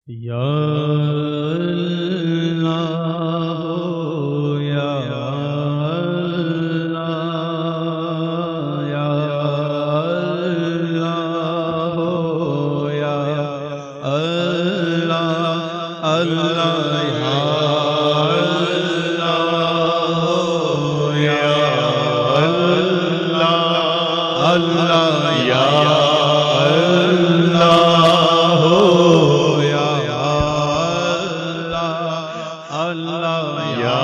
یا اللہ یا اللہ یا اللہ یا اللہ اللہ یا اللہ اللہ یا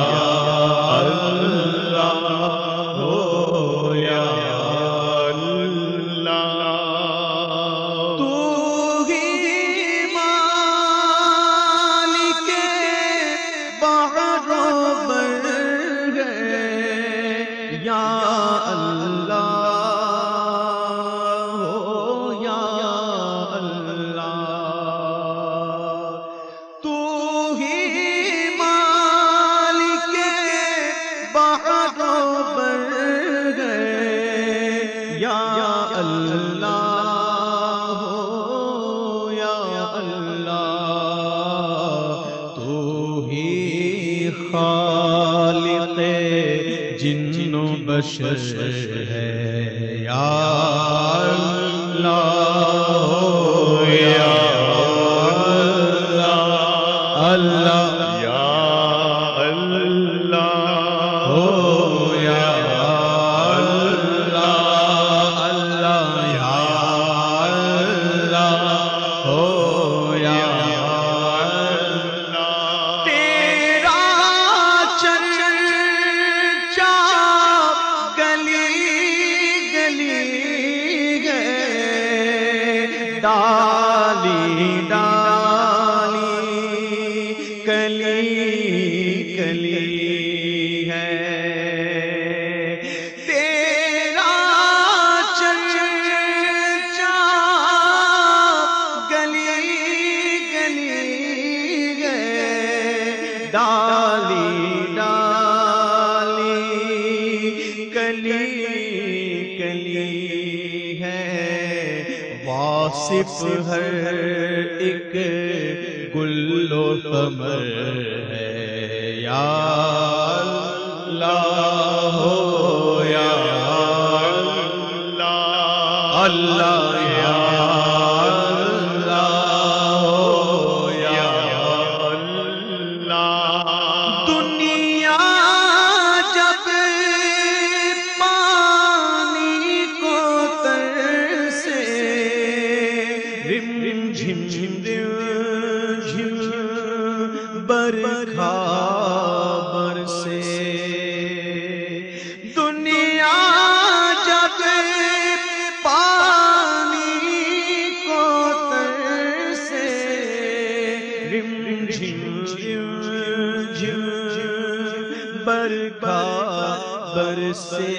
خالق جن و بشر ہے یا اللہ یا اللہ اللہ یا اللہ یا اللہ اللہ یا اللہ یا ڈالی ڈالی کلی کلی ہے تیرا چرچا گلی گلی ہے ڈالی ڈالی کلی کلی ہے واصف ہر ایک گل و ثمر ہے یا اللہ یا اللہ اللہ یا اللہ یا اللہ دنیا جب پانی کو ترسے رم جھم جھم جھم برکھا برسے دنیا جب پانی کو ترسے رم جھم جھم برکھا برسے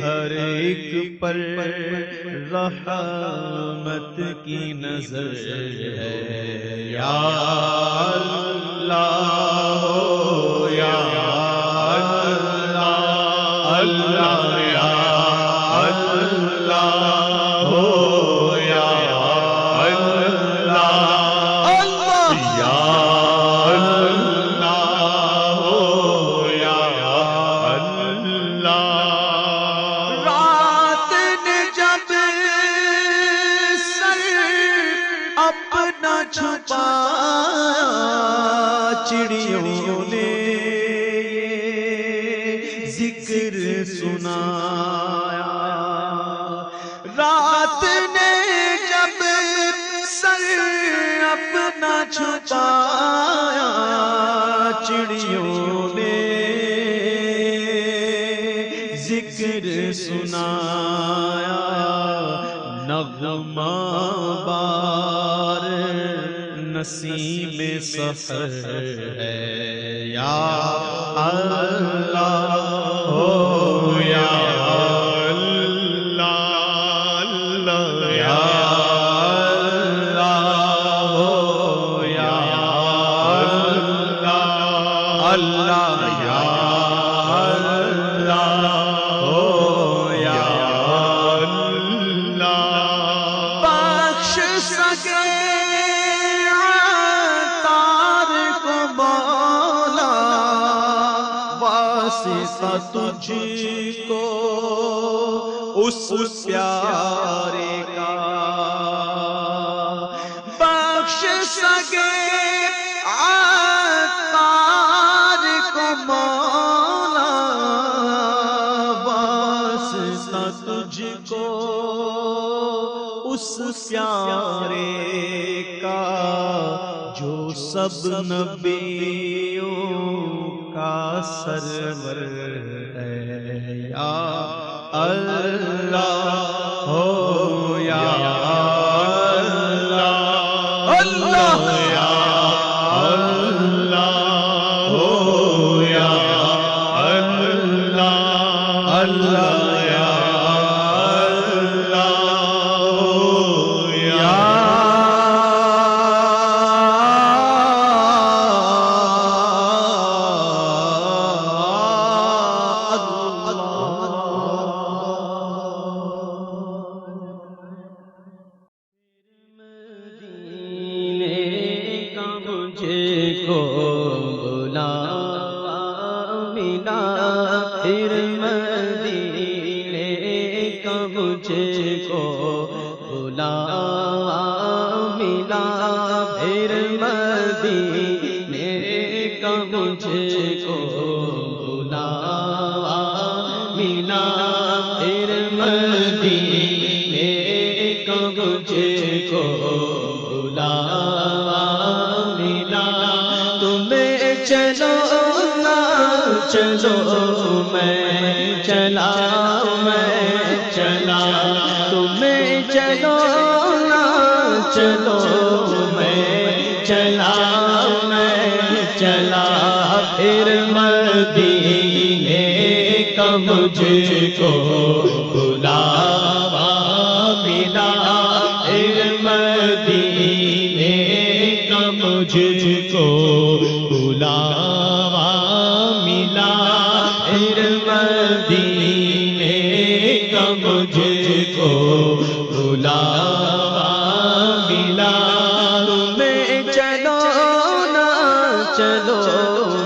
ہر ایک پر رحمت کی نظر ہے یا اللہ یا اللہ اللہ یا اللہ یا اللہ یا اپنا چھپایا چڑیوں نے ذکر سنایا رات نے جب سر اپنا چھپایا چڑیوں نے ذکر سنایا نغمہ بار نسیم سحر ہے یا اللہ یا اللہ یا اللہ یا اللہ اللہ یا اللہ بخش سکے واسطہ تجھ کو اس پیارے کا، بخش سکے عطار کو مولا، واسطہ تجھ کو اس پیارے کا جو سب نبیوں کا سرور ہے۔ یا اللہ ہو یا اللہ، اللہ یا اللہ ہو یا اللہ، اللہ یا چلو میں چلا تمہیں چلو نا چلو میں چلا پھر مدینے کا مجھ کو بلاوا ملا، پھر مدینے کا مجھ کو بلاوا ملا، پھر مدینے کا مجھ کو بلاوا ملا، تمہیں چلو نا چلو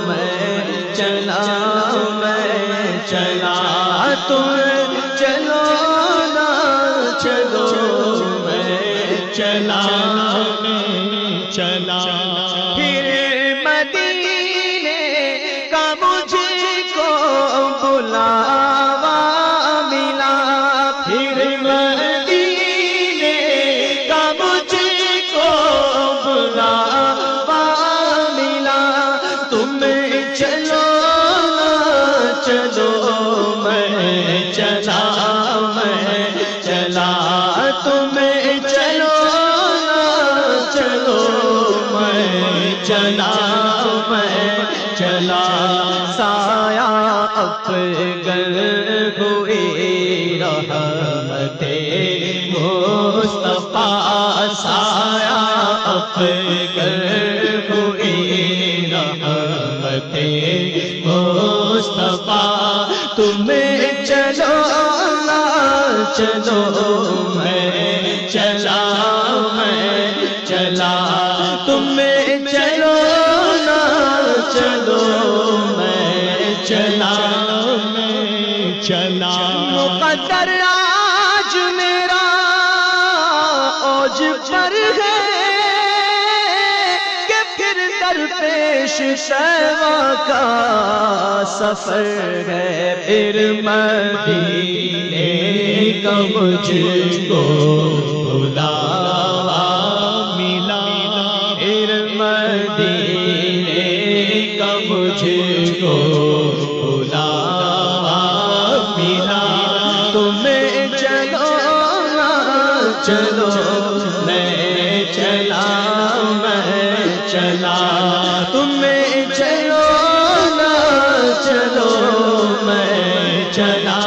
میں چلا تم چلو نا چلو میں چلا پھر مدینے کا مجھ کو بلاوا ملا، پھر مدینے کا مجھ کو بلاوا ملا، تم چلو نا چلو میں چلا تم چلو نا چلو میں چلا سایہ افغن ہوئی رحمت مصطفیٰ، سایہ افغن ہوئی رحمت مصطفیٰ، تمہیں چلو نا چلو میں چلا تمہیں چلو نا چلو میں چلا مقدر آج میرا اوج پر ہے کہ پھر درپیش شیوا کا سفر ہے، پھر مدینے کا مجھ کو بلاوا ملا، پھر مدینے کا مجھ کو بلاوا ملا، تمہیں چلو نا چلو میں چلا تمہیں چلو نا چلو میں چلا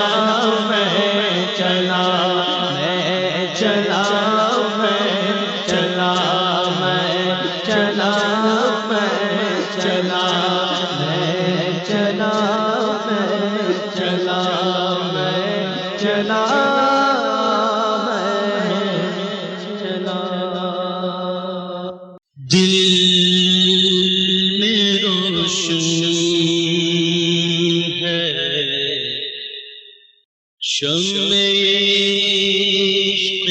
دل میں روشنی ہے شمع عشق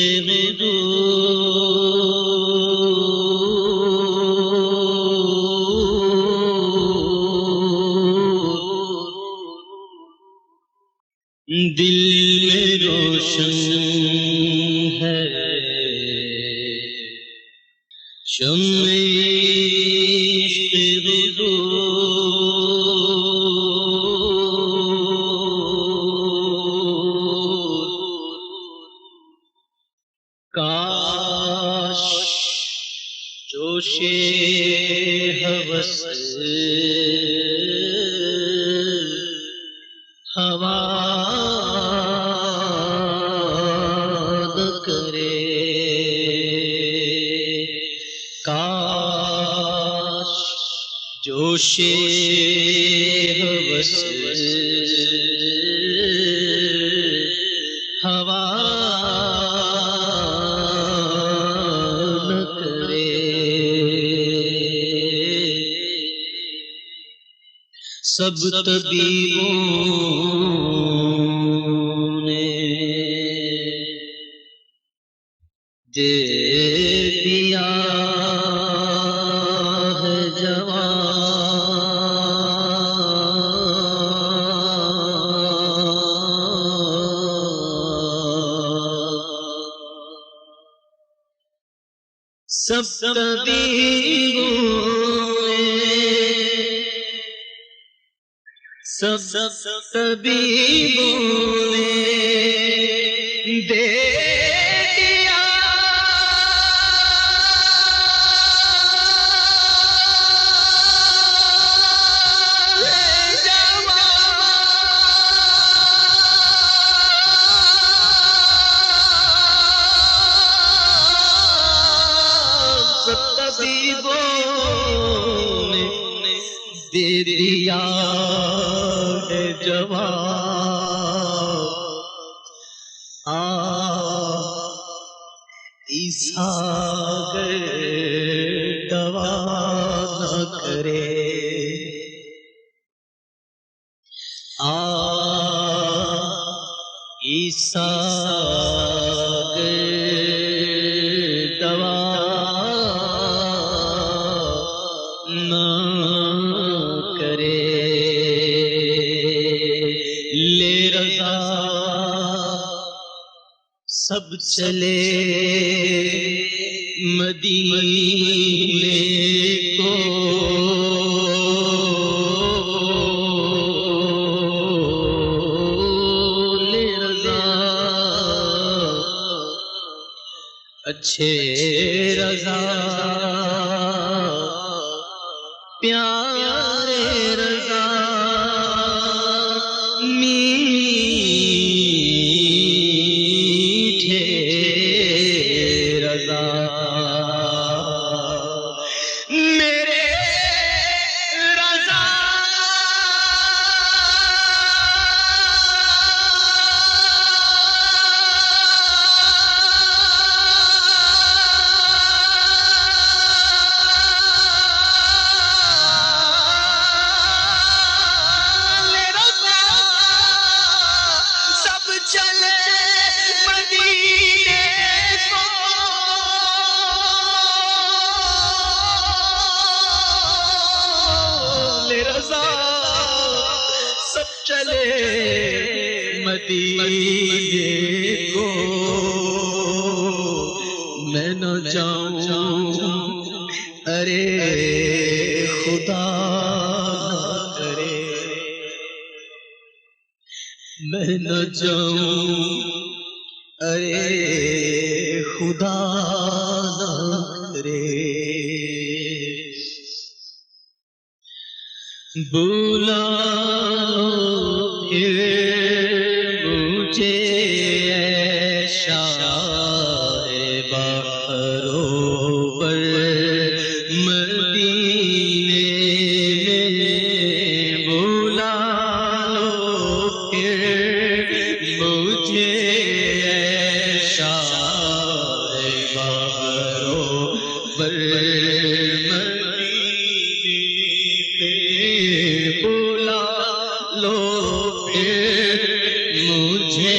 دل میں روشن ہے، شمع عشق کاش جوش ہوس ہوا نہ کرے، کاش جوش ہوس ہوا نہ کرے، سب طبیبوں نے دے دیا ہے جواب، سب طبیبوں نے دے دیا سب طبیبوں نے دے دیا جواب، عیسیٰ دوا نہ کرے، عیسیٰ دوا نہ کرے، لے رضا سب چلے مدینے کو، لے رضا اچھے رضا پیارے رضا میٹھے رضا، میرے رضا چلے مدینے کو، میں نہ جاؤں ارے خدا نہ کرے، میں نہ جاؤں ارے خدا نہ کرے، بلا پھر مجھے اے شاہ بروبر مدینے میں، بلا پھر مجھے اے شاہ بروبر بلا لو پھر مجھے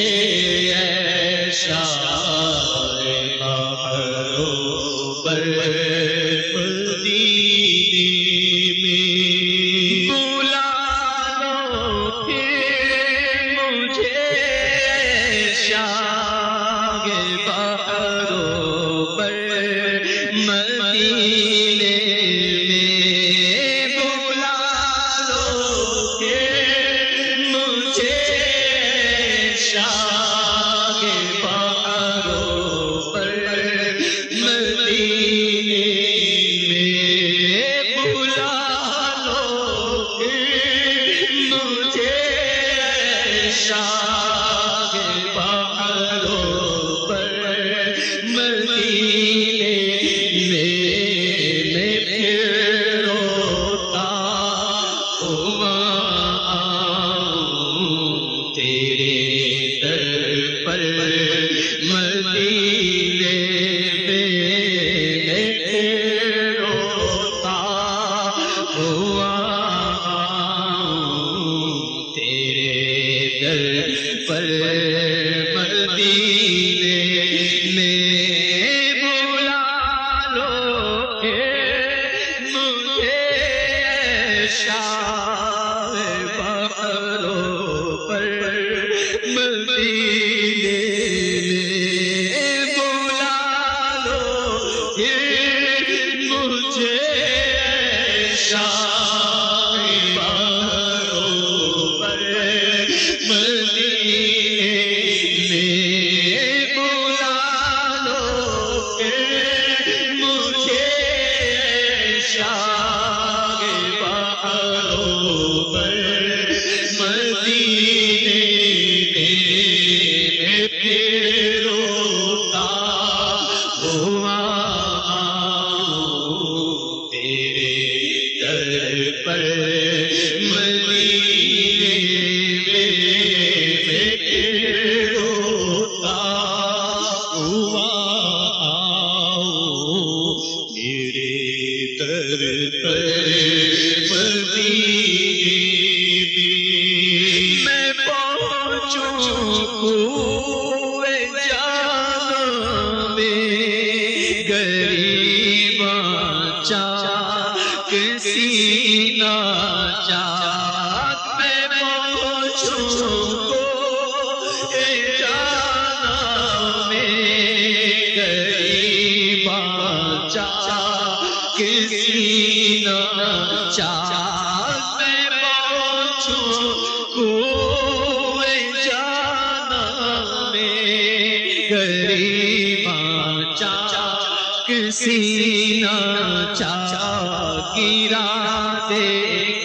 شاہ بہاروں پر مدینے میں بلا لو کہ مجھے شاہ بہاروں پر مدینے میں بلا لو کہ مجھے شاہ بہاروں پر مدینے میں پھر روتا ہوا آؤں تیرے در پر مدینے میں پھر روتا ہوا آؤں تیرے در پر مدینے میں بلا لو کہ مجھے شاہ بہاروں پر مدینے میں بلا لو کہ مجھے شاہ بہاروں پر مدینے میں بلا لو کہ مجھے شاہ بہاروں پر مدینے میں پھر روتا ہوا آؤں تیرے در پر مدینے میں پھر روتا ہوا آؤں تیرے در پر مدینے میں پہنچوں کوئے جان میں غریباں چاک سینہ چاک میں پہنچوں کوئے جان میں غریباں چاک سینہ چاک میں پہنچوں کوئے جان میں غریباں چاک سینہ چاک گرا دے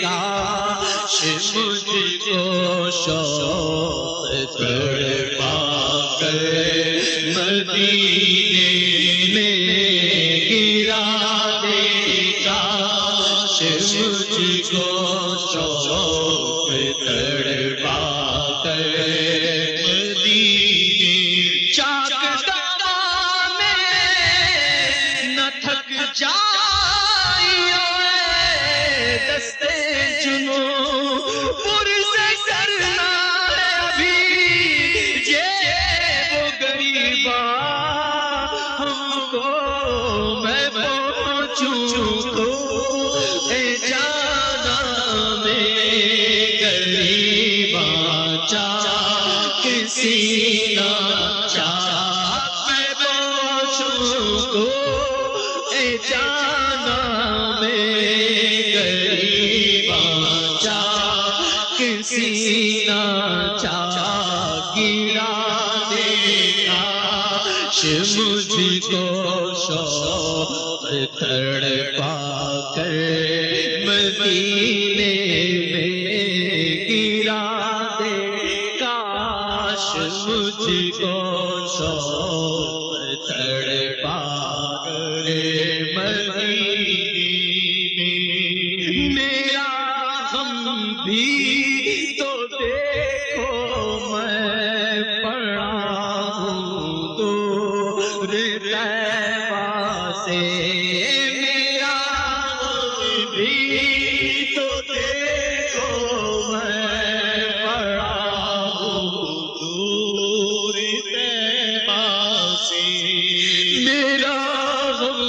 کاش مجھ کو شوق تڑپا کر مدینے میں گرا دے کاش مجھ کو شوق تڑپا کر مدینے چاک دامن میں نہ تھک جائیو دستے جنوں پرزے کرنا ہے ابھی جیب و غریباں ہم کو میں پہنچوں کو اے جانا میں غریباں چاک سینہ چاک میں پہنچوں کو اے جانا میں غریباں چاک سینہ چاک گرا دے کاش مجھ کو شوق تڑپا کر مدینے میں گرا دے کاش مجھ کو شوق تڑپا کر مدینے میں میرا غم بھی تو دیکھو میں پڑا ہوں دور طیبہ سے میرا غم بھی تو دیکھو میں پڑا ہوں دور طیبہ سے میرا غم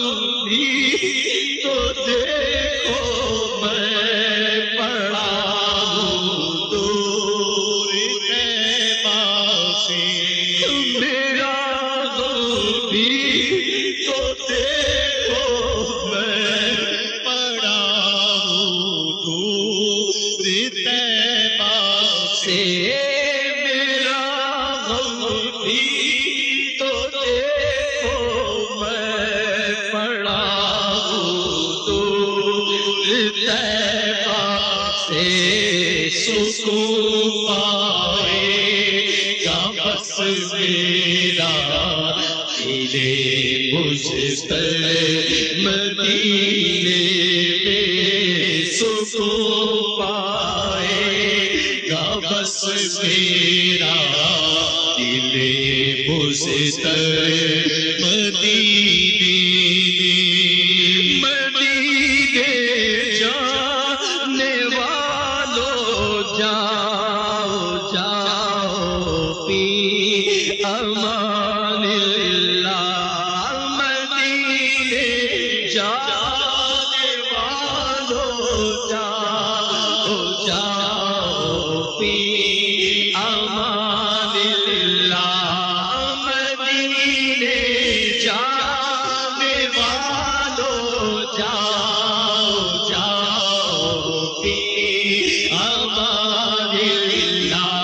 بھی تو دیکھو میں پڑا ہوں دور طیبہ سے بھی تو دیکھو میں پڑا ہوں دور طیبہ سے سکون پائے گا بس میرا دل مجتبی مدینے میں سکون پائے گا بس میرا دل مجتبی مدینے مدینے جانے والوں جاؤ جاؤ پی امان اللہ مدینے جانے والوں جاؤ جاؤ پی امان اللہ مدینے جانے والوں جاؤ جاؤ پی امان اللہ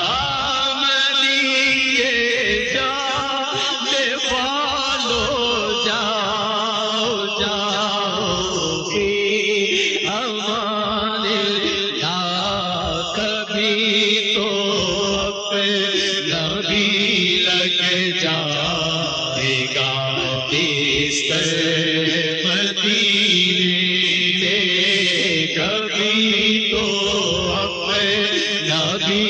مدینے جانے والوں جاؤ جاؤ پی امان اللہ کبھی تو اپنا بھی لگ جائے گا بستر مدینے کبھی تو اپنا بھی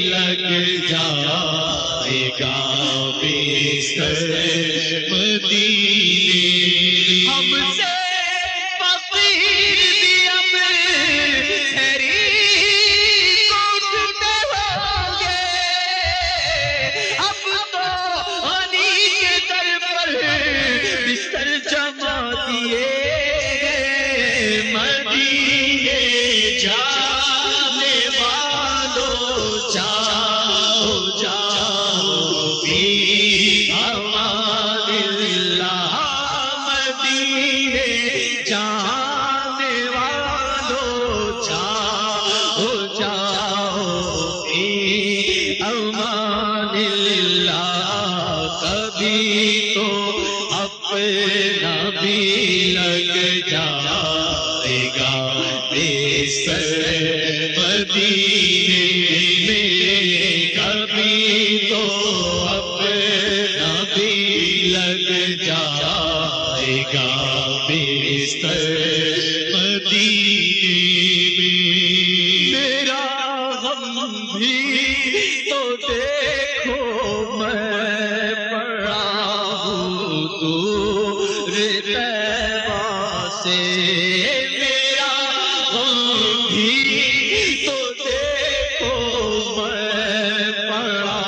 لگ جائے گا بستر مدینے ہم سے فقیر بھی اب تیری کوٹتے ہوں گے اب تو غنی کے در پر بستر جما دیے مدینے جانے والوں جاؤ جاؤ پی امان اللہ مدینے جانے والوں جاؤ جاؤ پی امان اللہ کبھی تو اپنا بھی لگ جائے گا بستر مدینے میں کبھی تو اپنا بھی لگ جائے گا بستر مدینے میں میرا غم بھی تو دیکھو میں پڑا ہوں دور طیبہ سے میرا غم بھی تو دیکھو میں پڑا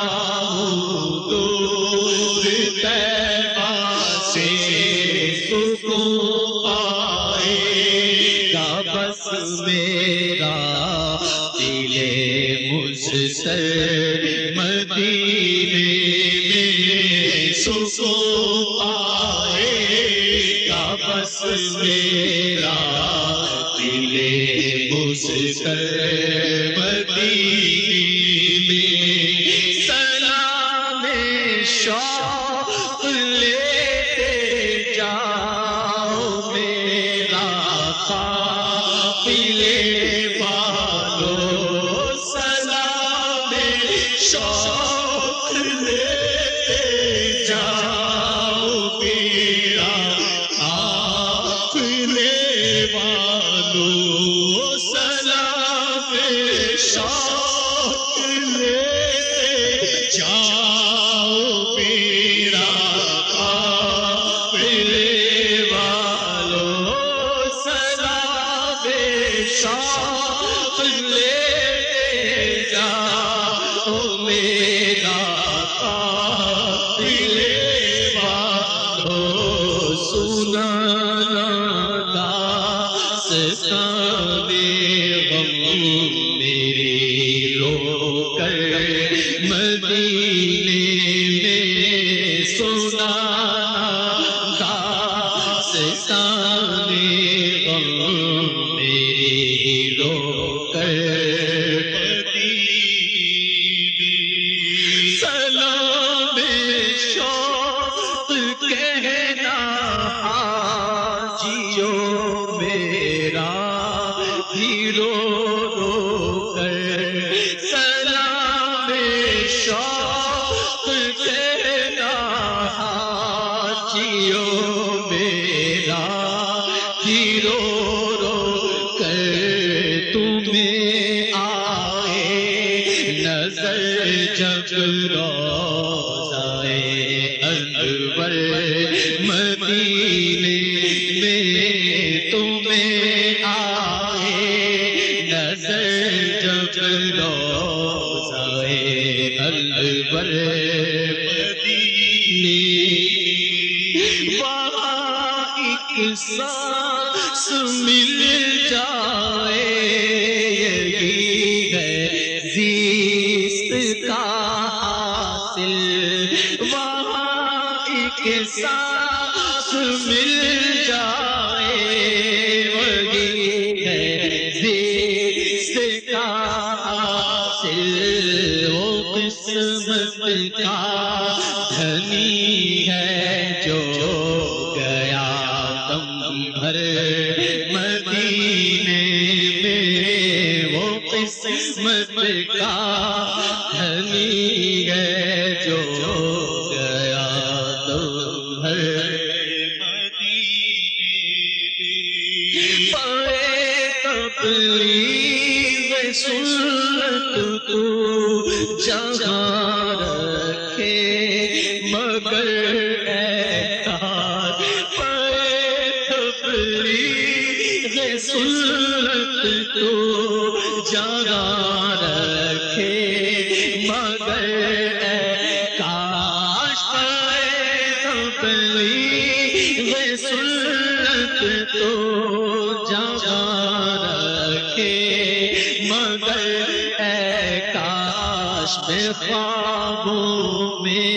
ہوں دور طیبہ سے سکون پائے گا بس میرا دل مجتبی مدینے میں سکون پائے گا بس میرا دل مجتبی مدینے میں سلام شوق لیتے جاؤ میرا قافلے والوں سلام شوق لیتے جاؤ میرا قافلے والوں سلام شوق لیتے جاؤ میرا قافلے والوں سلام شوق لیتے جاؤ میرا قافلے والوں سنانا داستان غم میری رو کر مدینے میں سنانا داستان غم میری رو کر مدینے میں سلام جیو میرا جی رو رو کر تمہیں آئے نظر جب روضائے انور مدینے میں تمہیں آئے نظر جب روضائے انور سانس مل جائے یہی ہے زیست کا حاصل وہاں ایک سانس مل جائے وہی ہے زیست کا حاصل وہ قسمت کا دھنی ہے جو مدینے میں وہ قسمت کا دھنی ہے جو گیا تمہر مدینے پڑے تبلیغ سنت تو جہاں رکھے مگر سنت تو جگہ رکھے مگر کاش تبلیغ سنت تو جگہ رکھے مگر کاش میں خوابوں میں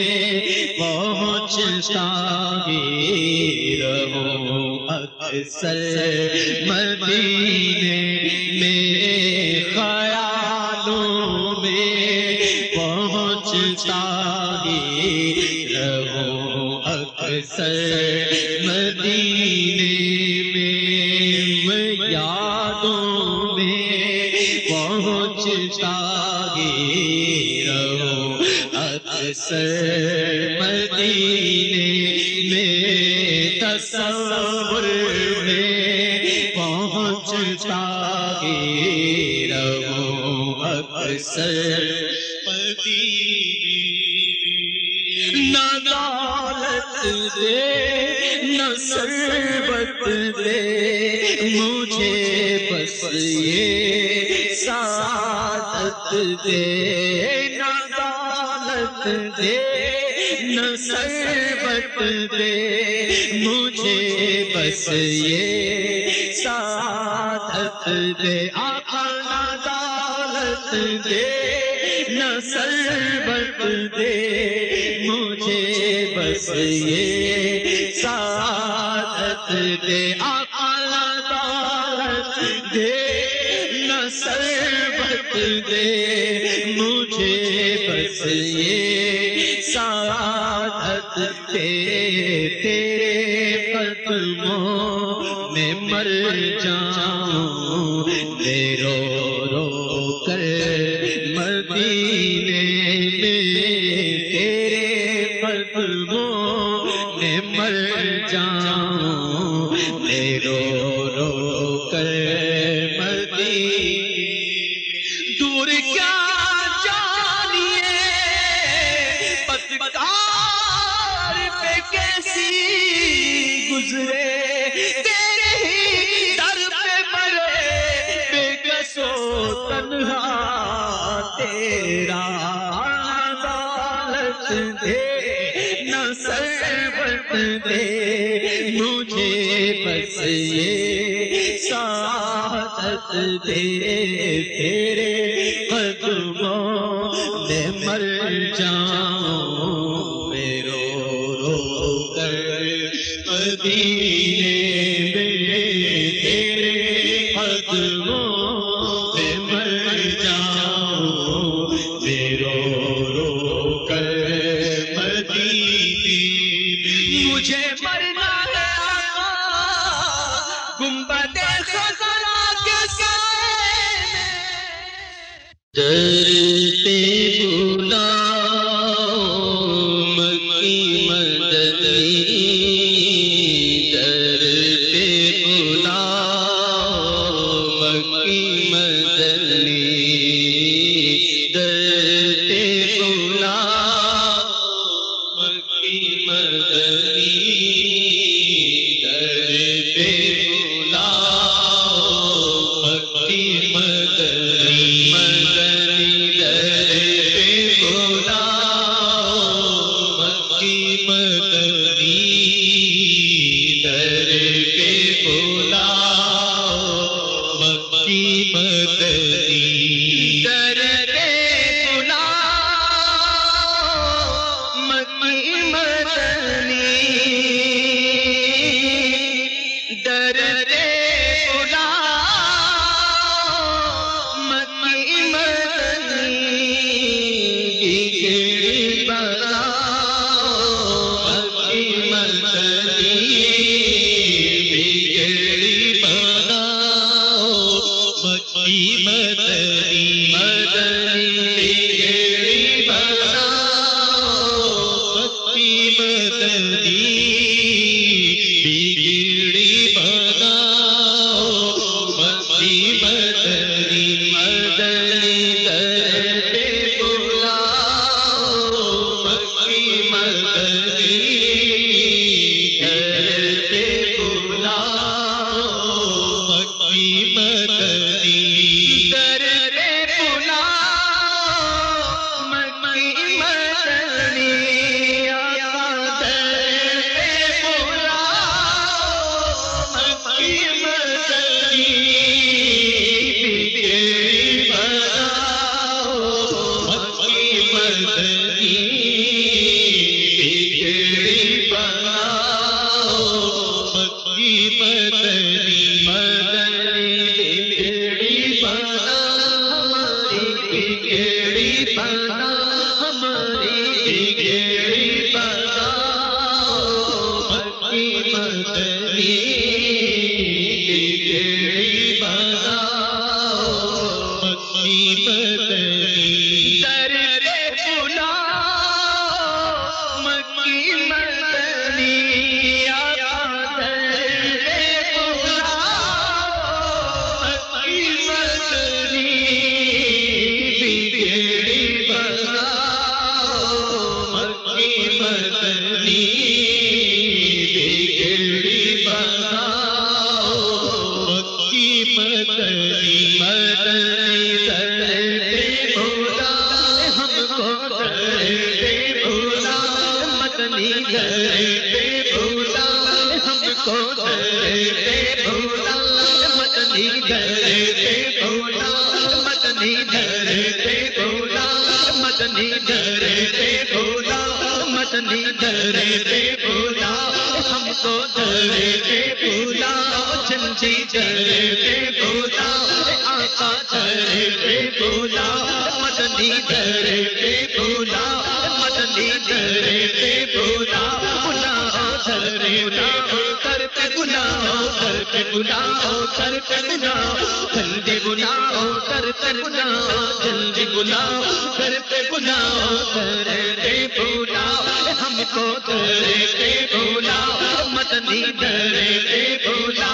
پہنچتا ہی رہوں اکثر مدینے میں خیالوں میں پہنچتا ہی رہوں اکثر مدینے میں یادوں میں پہنچتا ہی رہوں اکثر مدینے میں تصور پہنچتا ہی رہوں اکثر نہ دولت دے نہ ثروت دے مجھے بس یہ سعادت دے نہ دولت دے نہ ثروت دے مجھے بس یہ سعادت دے آقا نہ دولت دے نہ ثروت دے مجھے بس یہ سعادت دے آقا نہ دولت دے نہ ثروت دے مجھے بس یہ سعادت دے تیرے قدموں میں مر جاؤں میں رو رو کر مدینے میں تیرے قدموں میں مر جاؤں میں رو رو کر مدینے دور کیا جانیے پتکار پہ کیسی گزرے تیرے ہی در پہ مرے بے کس و تنہا تیرا دولت دے نہ ثروت دے مجھے بس یہ سعادت دے تیرے قدموں میں مر جاؤں میں رو رو کر مدینے میں تیرے قدموں میں مر جاؤں میں رو رو کر مدینے مجھے مرنا ہے آقا گنبد خزرا کے سائے میں ڈرتے بلاؤ مکی مدنی مکی مدنی در دے بلا مکی مدنی بگڑی بلا مکی مدنی بگڑی بلا مکی مدنی مدنی بگڑی بلا مکی مدنی بگڑی بلا مکی مدنی مدنی درتے بلا مکی مدنی درتے بلا مکی مدنی درتے بلا مکی مدنی آقا درتے بلا مکی مدنی بگڑی بلا مکی مدنی بگڑی بلا مکی مدنی مدنی بگڑی بلا ہماری بگڑی بلا ہماری بگڑی بلا مکی مدنی بگڑی بلا مکی مدنی درتے بلا مکی مدنی آقا درتے بلا مکی مدنی بگڑی بلا مکی مدنی بگڑی بلا مکی مدنی مدنی درتے بلا ہم کو درتے بلا مدنی درتے بلا ہم کو درتے بلا مدنی درتے بلا مدنی درتے بلا مدنی درتے بلا مدنی درتے بلا ہم کو درتے بلا جنجی درتے بلا آقا درتے بلا مدنی درتے بلا مدنی درتے بلا بلا درتے بلا کرتے بلا کرتے بلا کرتے بلا جلدی بلا کرتے بلا جلدی بلا کرتے بلا درتے بلا ہم کو درتے بلا مدنی درتے بلا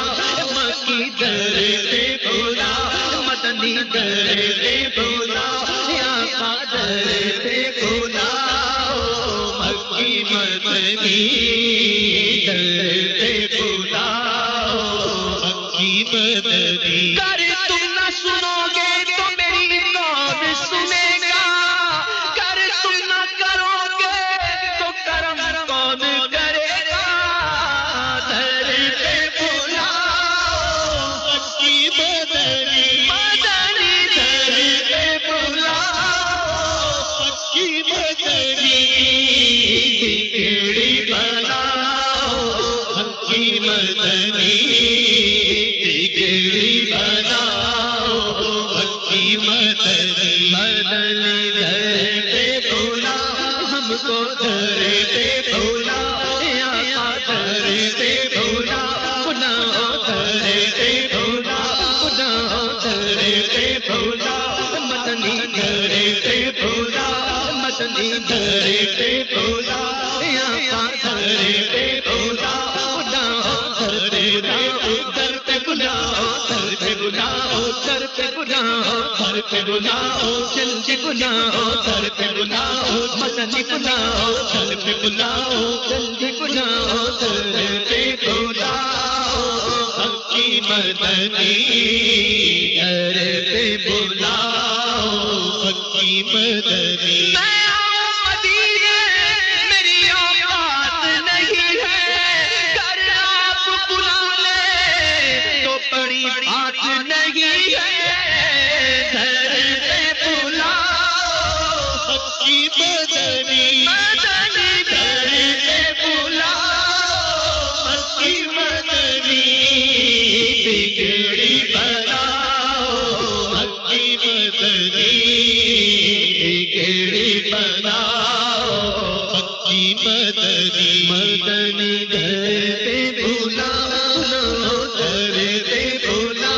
مکی درتے بلا مدنی درتے بلا آقا درتے بلا مکی مدنی درتے بلا مکی مدنی گر تم نہ سنو گے تو میری کون سنے گا گر تم نہ کرو گے تو کرم کون کرے گا درتے بلا مکی مدنی مدنی درتے بلا مکی مدنی بگڑی بلا مکی مدنی بگڑی بلا مکی مدنی مدنی درتے بلا ہم کو درتے بلا آقا درتے بلا گناہ درتے بلا گناہ درتے بلا مدنی درتے بلا مدنی درتے بلا آقا درتے بلا گناہ درتے درتے بلا درتے بلا درتے بلا درتے بلا جلدی بلا درتے بلا مدنی بلا درتے بلا جلدی بلا درتے بلا مکی مدنی درتے بلا مکی مدنی میں آؤں مدینے میری اوقات نہیں ہے گر آپ بلا لے تو بڑی بات نہیں ہے درتے بلا مکی مدنی مدنی مکی مدنی مدنی گھر پہ بھولا گھر پہ بھولا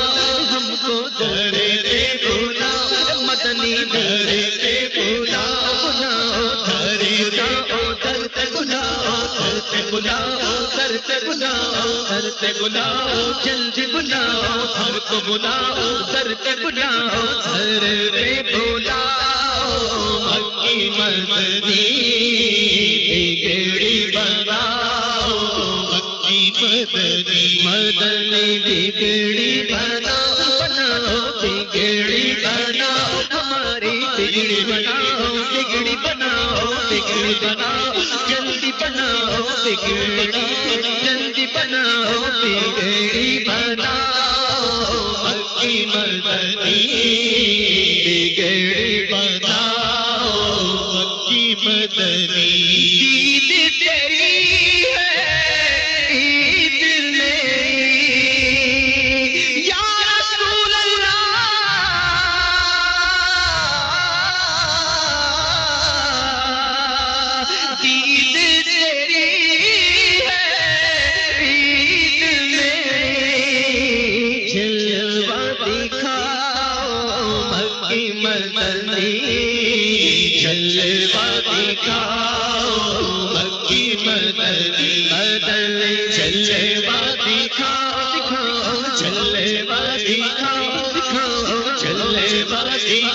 ہم کو گھر پہ بھولا مدنی گھر پہ بھولا گھر در پہ بلاؤ گھر پہ بلاؤ گھر پہ بلاؤ گھر پہ بلاؤ جلدی بلاؤ ہم کو بلاؤ گھر پہ بلاؤ گھر پہ بلاؤ مکی مدنی بگڑی بناؤ مکی مدنی مدنی بگڑی بناؤ بناؤ بگڑی بناؤ ہماری بگڑی بناؤ بگڑی بناؤ بگڑی بناؤ جلدی بناؤ بگڑی جلدی بناؤ بگڑی بناؤ مکی مدنی بگڑی بناؤ مکی مدنی عید تیری ہے عید میری یا رسول اللہ عید تیری ہے عید میری جلوہ دکھاؤ مکی مدنی جلوہ دکھاؤ مکی مدنی مدنی جلوہ دکھاؤ دکھاؤ جلوہ دکھاؤ دکھاؤ جلوہ دکھاؤ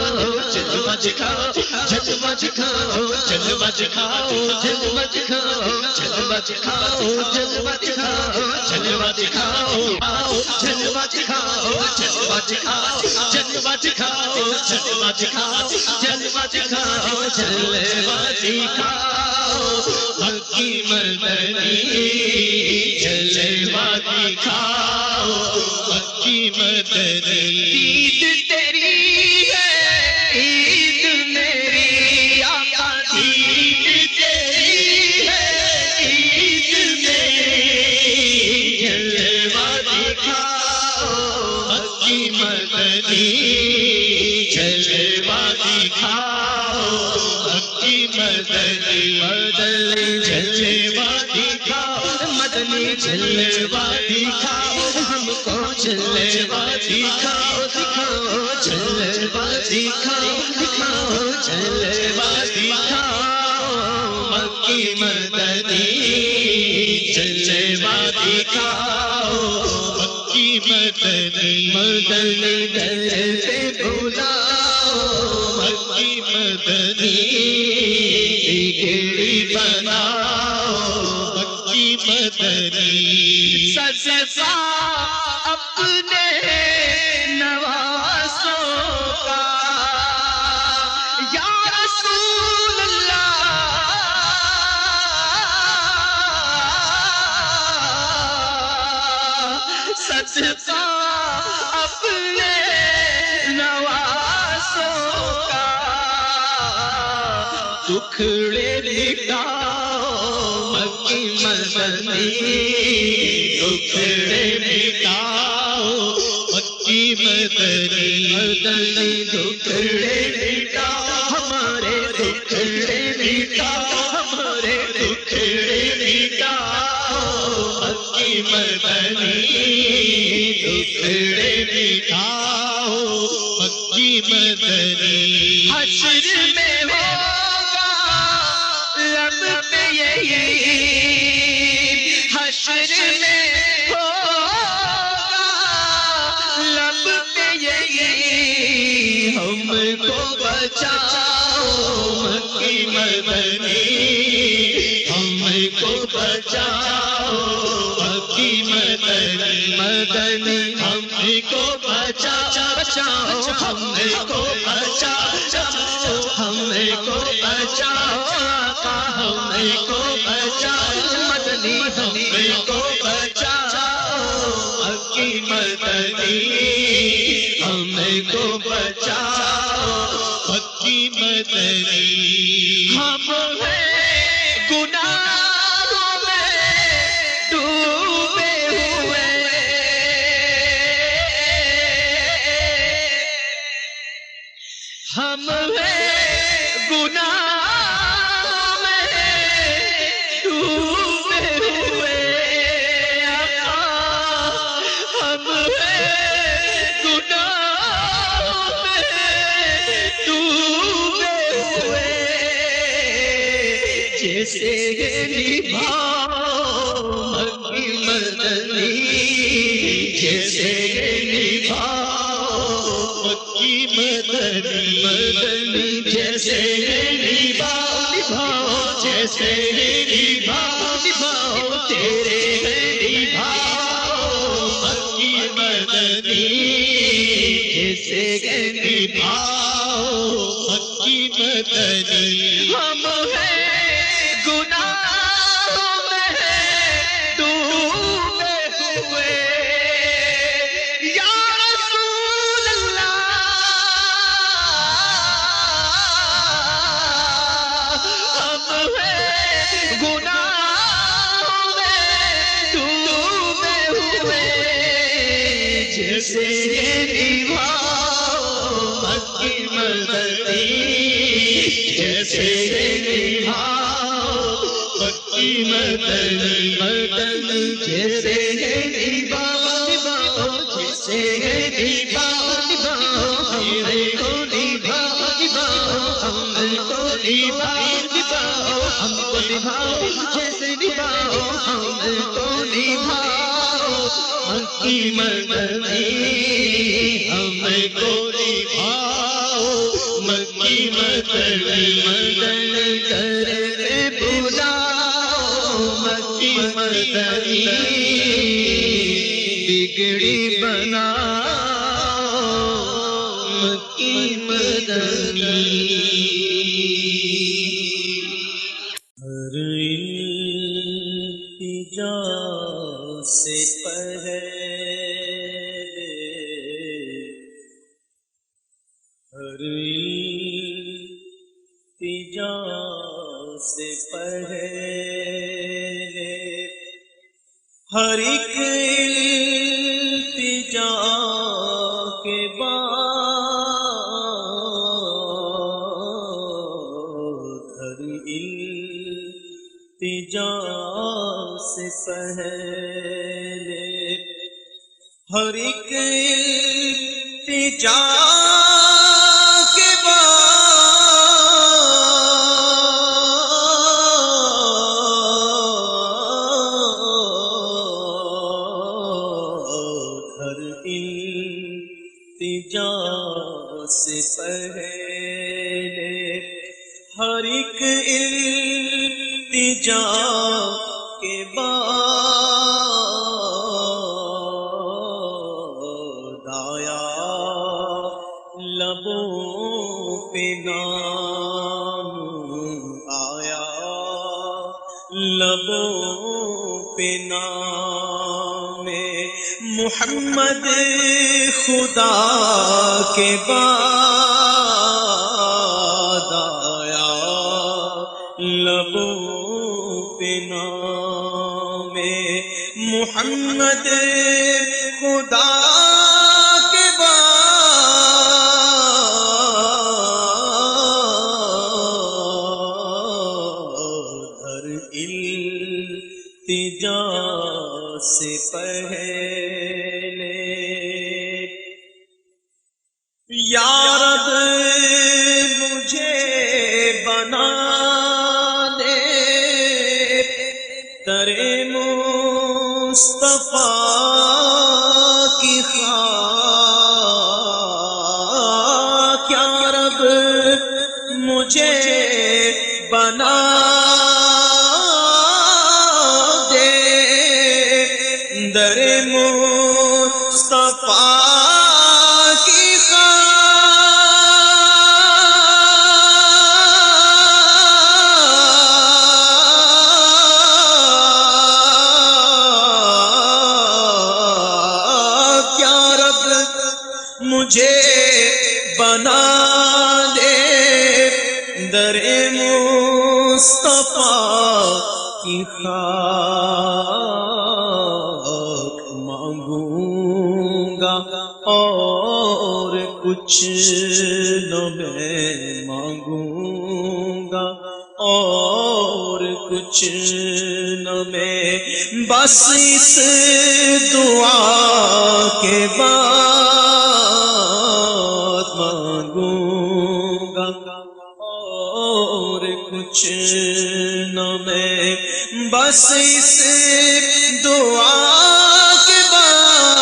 دکھاؤ جلوہ دکھاؤ جلوہ دکھاؤ جلوہ دکھاؤ جلوہ دکھاؤ جلوہ دکھاؤ جلوہ دکھاؤ جلوہ دکھاؤ جلوہ دکھاؤ جلوہ دکھاؤ جلوہ دکھاؤ جلوہ دکھاؤ جلوہ دکھاؤ جلوہ دکھاؤ جلوہ دکھاؤ جلوہ دکھاؤ مکی مدنی جلوہ دکھاؤ مکی مدنی عید تیری ہے عید میری آقا عید تیری ہے عید میری جلوہ دکھاؤ مکی مدنی جلوہ دکھاؤ مکی مدنی مدنی جلوہ دکھاؤ مدنی جلوہ دکھاؤ ہم کو جلوہ دکھاؤ دکھاؤ جلوہ دکھاؤ دکھاؤ جلوہ دکھاؤ مکی مدنی جلوہ دکھاؤ مکی مدنی مدنی گھر پہ بلاؤ مکی مدنی بگڑی بناؤ مکی مدنی صدقہ اپنے نوازوں کا یا رسول اللہ صدقہ اپنے نوازوں کا دکھڑے مٹاؤ مکی مدنی دکھڑے مٹاؤ مکی مدنی مدنی دکھڑے مٹاؤ ہمارے دکھڑے مٹاؤ ہمارے دکھڑے مٹاؤ مکی مدنی دکھڑے مٹاؤ مکی مدنی حشر میں ہوگا لب پہ یہی حشر میں ہوگا لب پہ یہی ہم کو بچاؤ مکی مدنی ہم کو بچاؤ مکی مدنی مدنی ہم کو بچاؤ بچاؤ ہم کو بچاؤ ہم کو بچاؤ آقا ہم کو بچاؤ مدنی ہم کو بچاؤ مکی مدنی ہم کو بچاؤ مکی مدنی ہم ہیں گناہوں میں ڈوبے ہوئے ہم ہیں جیسے نبھاؤ مکی مدنی جیسے نبھاؤ مکی مدنی جیسے نبھاؤ جیسے نبھاؤ تیرے نبھاؤ مکی مدنی جیسے نبھاؤ مکی مدنی ہم ہیں گناہوں میں ڈوبے ہوئے یا رسول اللہ ہم ہیں گناہوں میں ڈوبے ہوئے جیسے مکی مدنی جیسے نبھاؤ مکی مدنی جیسے نبھاؤ جیسے نبھاؤ ہم کو نبھاؤ ہم کو نبھاؤ ہم کو نبھاؤ جیسے نبھاؤ ہم کو نبھاؤ مکی مدنی ہم کو نبھاؤ مکی مدنی مدن کرے بلاؤ مکی مدنی بگڑی بناؤ مکی مدنی ہر التجا سے پہلے ہر التجا سے پہلے ہر ایک التجا کے بعد ہر التجا سے پہلے ہر ایک التجا کے بعد ہر التجا سے پہلے ہر ایک التجا کے بعد آیا لبوں پہ نام آیا لبوں پہ نام محمد خدا کے بعد آیا لبوں پہ نام محمد خدا کے بعد ہر التجا سے پہلے یا رب مجھے بنا دے ترے مصطفیٰ کی خاک یا رب مجھے بنا دے در مصطفیٰ کی خاک یا رب مجھے بنا دے در مصطفیٰ کی خاک مانگوں گا اور کچھ نہ میں مانگوں گا اور کچھ نہ میں بس اس دعا کے بعد مانگوں گا اور کچھ بس اس دعا کے بعد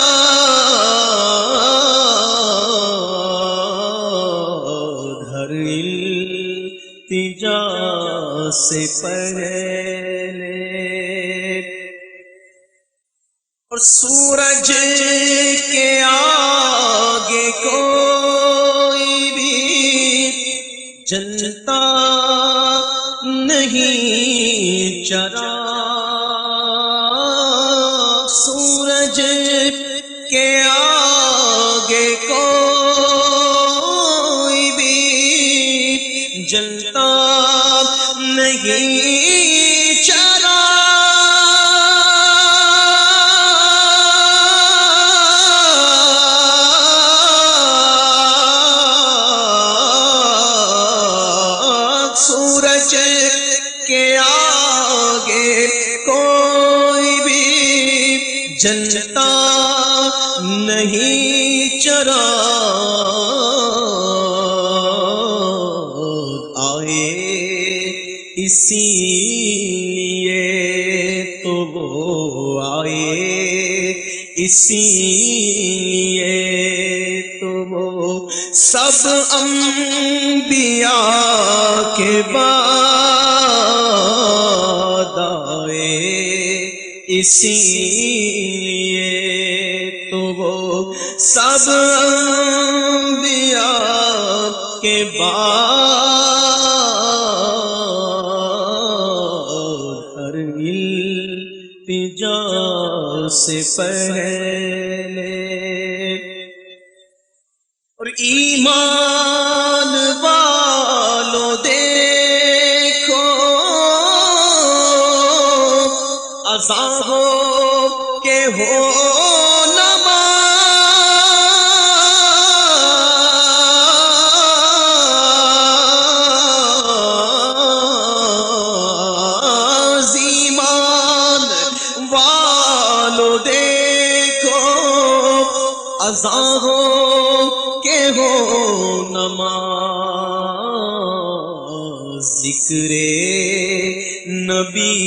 ہر التجا سے پہلے اور سورج کے آگے کوئی بھی جلتا نہیں چرا، سورج کے آگے کوئی بھی جلتا نہیں چرا، سورج کے آگے کوئی بھی جلتا نہیں چرا، آئے اسی لیے تو وہ آئے اسی لیے تو وہ سب انبیاء کے بعد آئے اسی لیے تو وہ سب انبیاء کے بعد ہر التجا سے پہلے اور ایمان والو دیکھو عذابوں کے ہو نماز، ایمان والو دیکھو عذابوں کے ہو نماز، ذکر نبی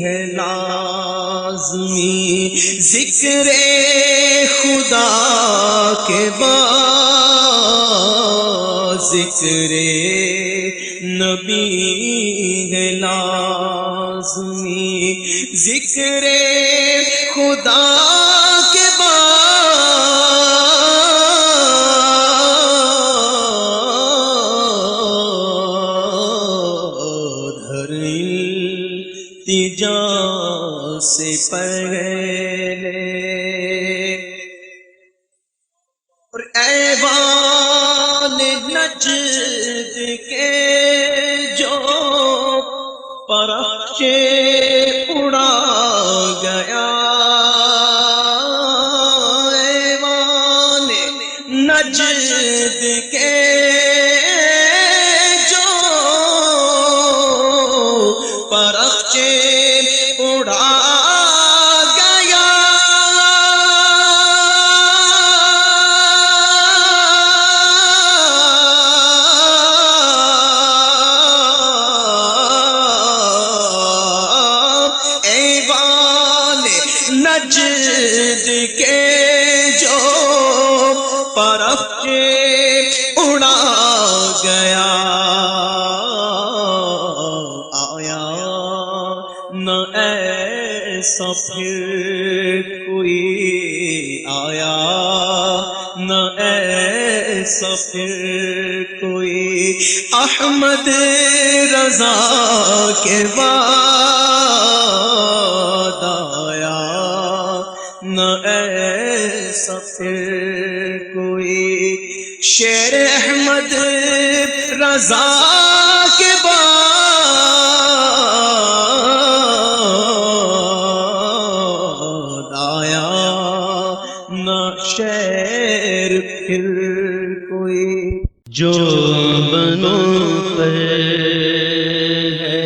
ہے لازمی، ذکر خدا کے بعد ذکر نبی ہے لازمی، ذکر خدا کے بعد ہر التجا سے پہلے اور ایوان نجد کے جو پرچے اڑا گیا، ایوان نجد کے جو پرچے اڑا گیا، ایوان نجد کے جو پرچے اڑا گیا، آیا نہ ایسا پھر کوئی، آیا نہ ایسا پھر کوئی احمد رضا کے بعد، آیا نہ ایسا پھر کوئی شیر احمد رضا کے بعد، آیا نہ شیر پھر کوئی جو بنوں پر ہے،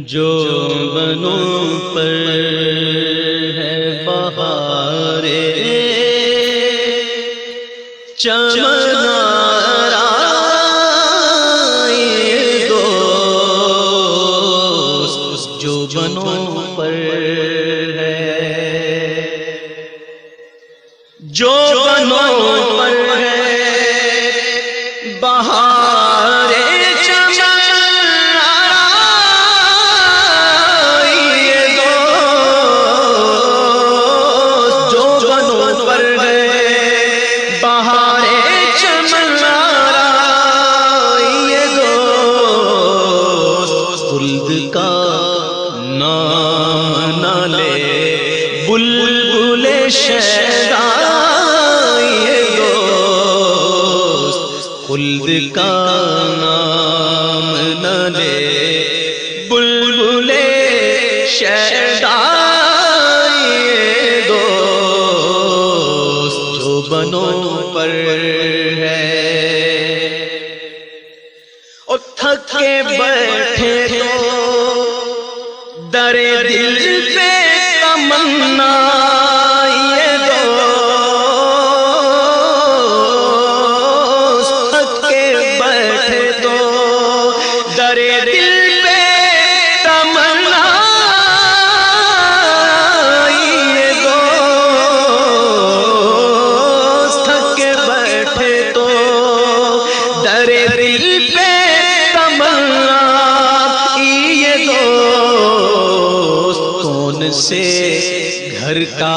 جو بنوں پر ہے بہارے چمن آرائے دو بہار چمن آئیے دوست جو بنوں پر گئے بہار چمن آئیے دوست خلد کا نام نہ لے بلبل شیدا خلد کا نام نہ لے بلبل شیدا دوست جو بنوں پر ہے اور تھک کے بیٹھے تو در دل پہ تمنا سے گھر کا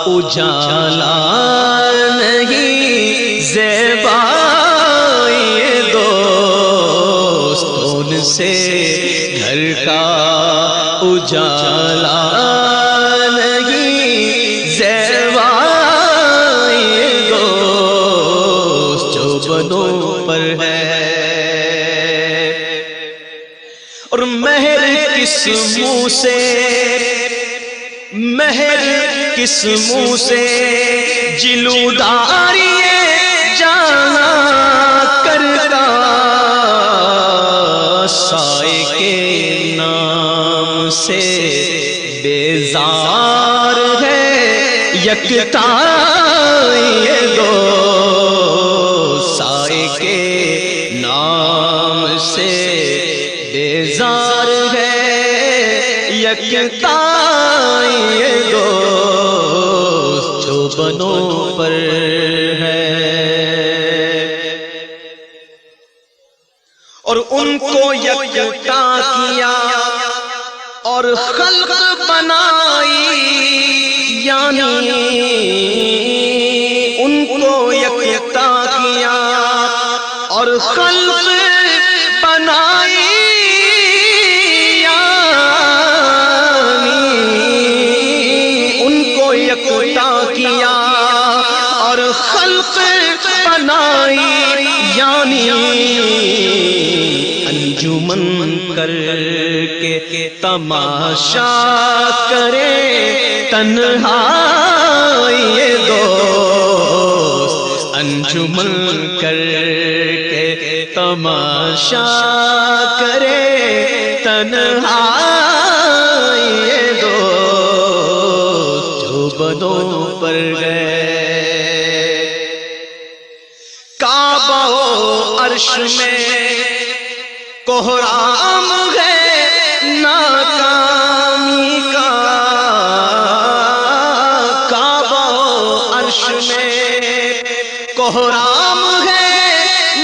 اجالا نہیں زیبا یہ دوست کون سے گھر کا اجالا نہیں زیبا یہ دوست جو بنوں پر ہے اور مہر کس منہ سے مہر کس منہ سے جلوداری جانا کرتا سائے کے نام سے بیزار ہے یکتا یہ دوست سائے کے نام سے بیزار ہے یکتا یہ دوست جو بنوں پر ہے اور ان کو یکتا کیا اور خلق بنائی یعنی ان کو یکتا کیا اور خلق بنائی کیا اور خلق بنائی یعنی انجمن کر کے تماشا کرے تنہائی یہ دوست انجمن کر کے تماشا کرے تنہائی یہ بنوں پر گئے کعبہ و عرش میں کوہرام ہے ناکامی کا کعبہ و عرش میں کوہرام ہے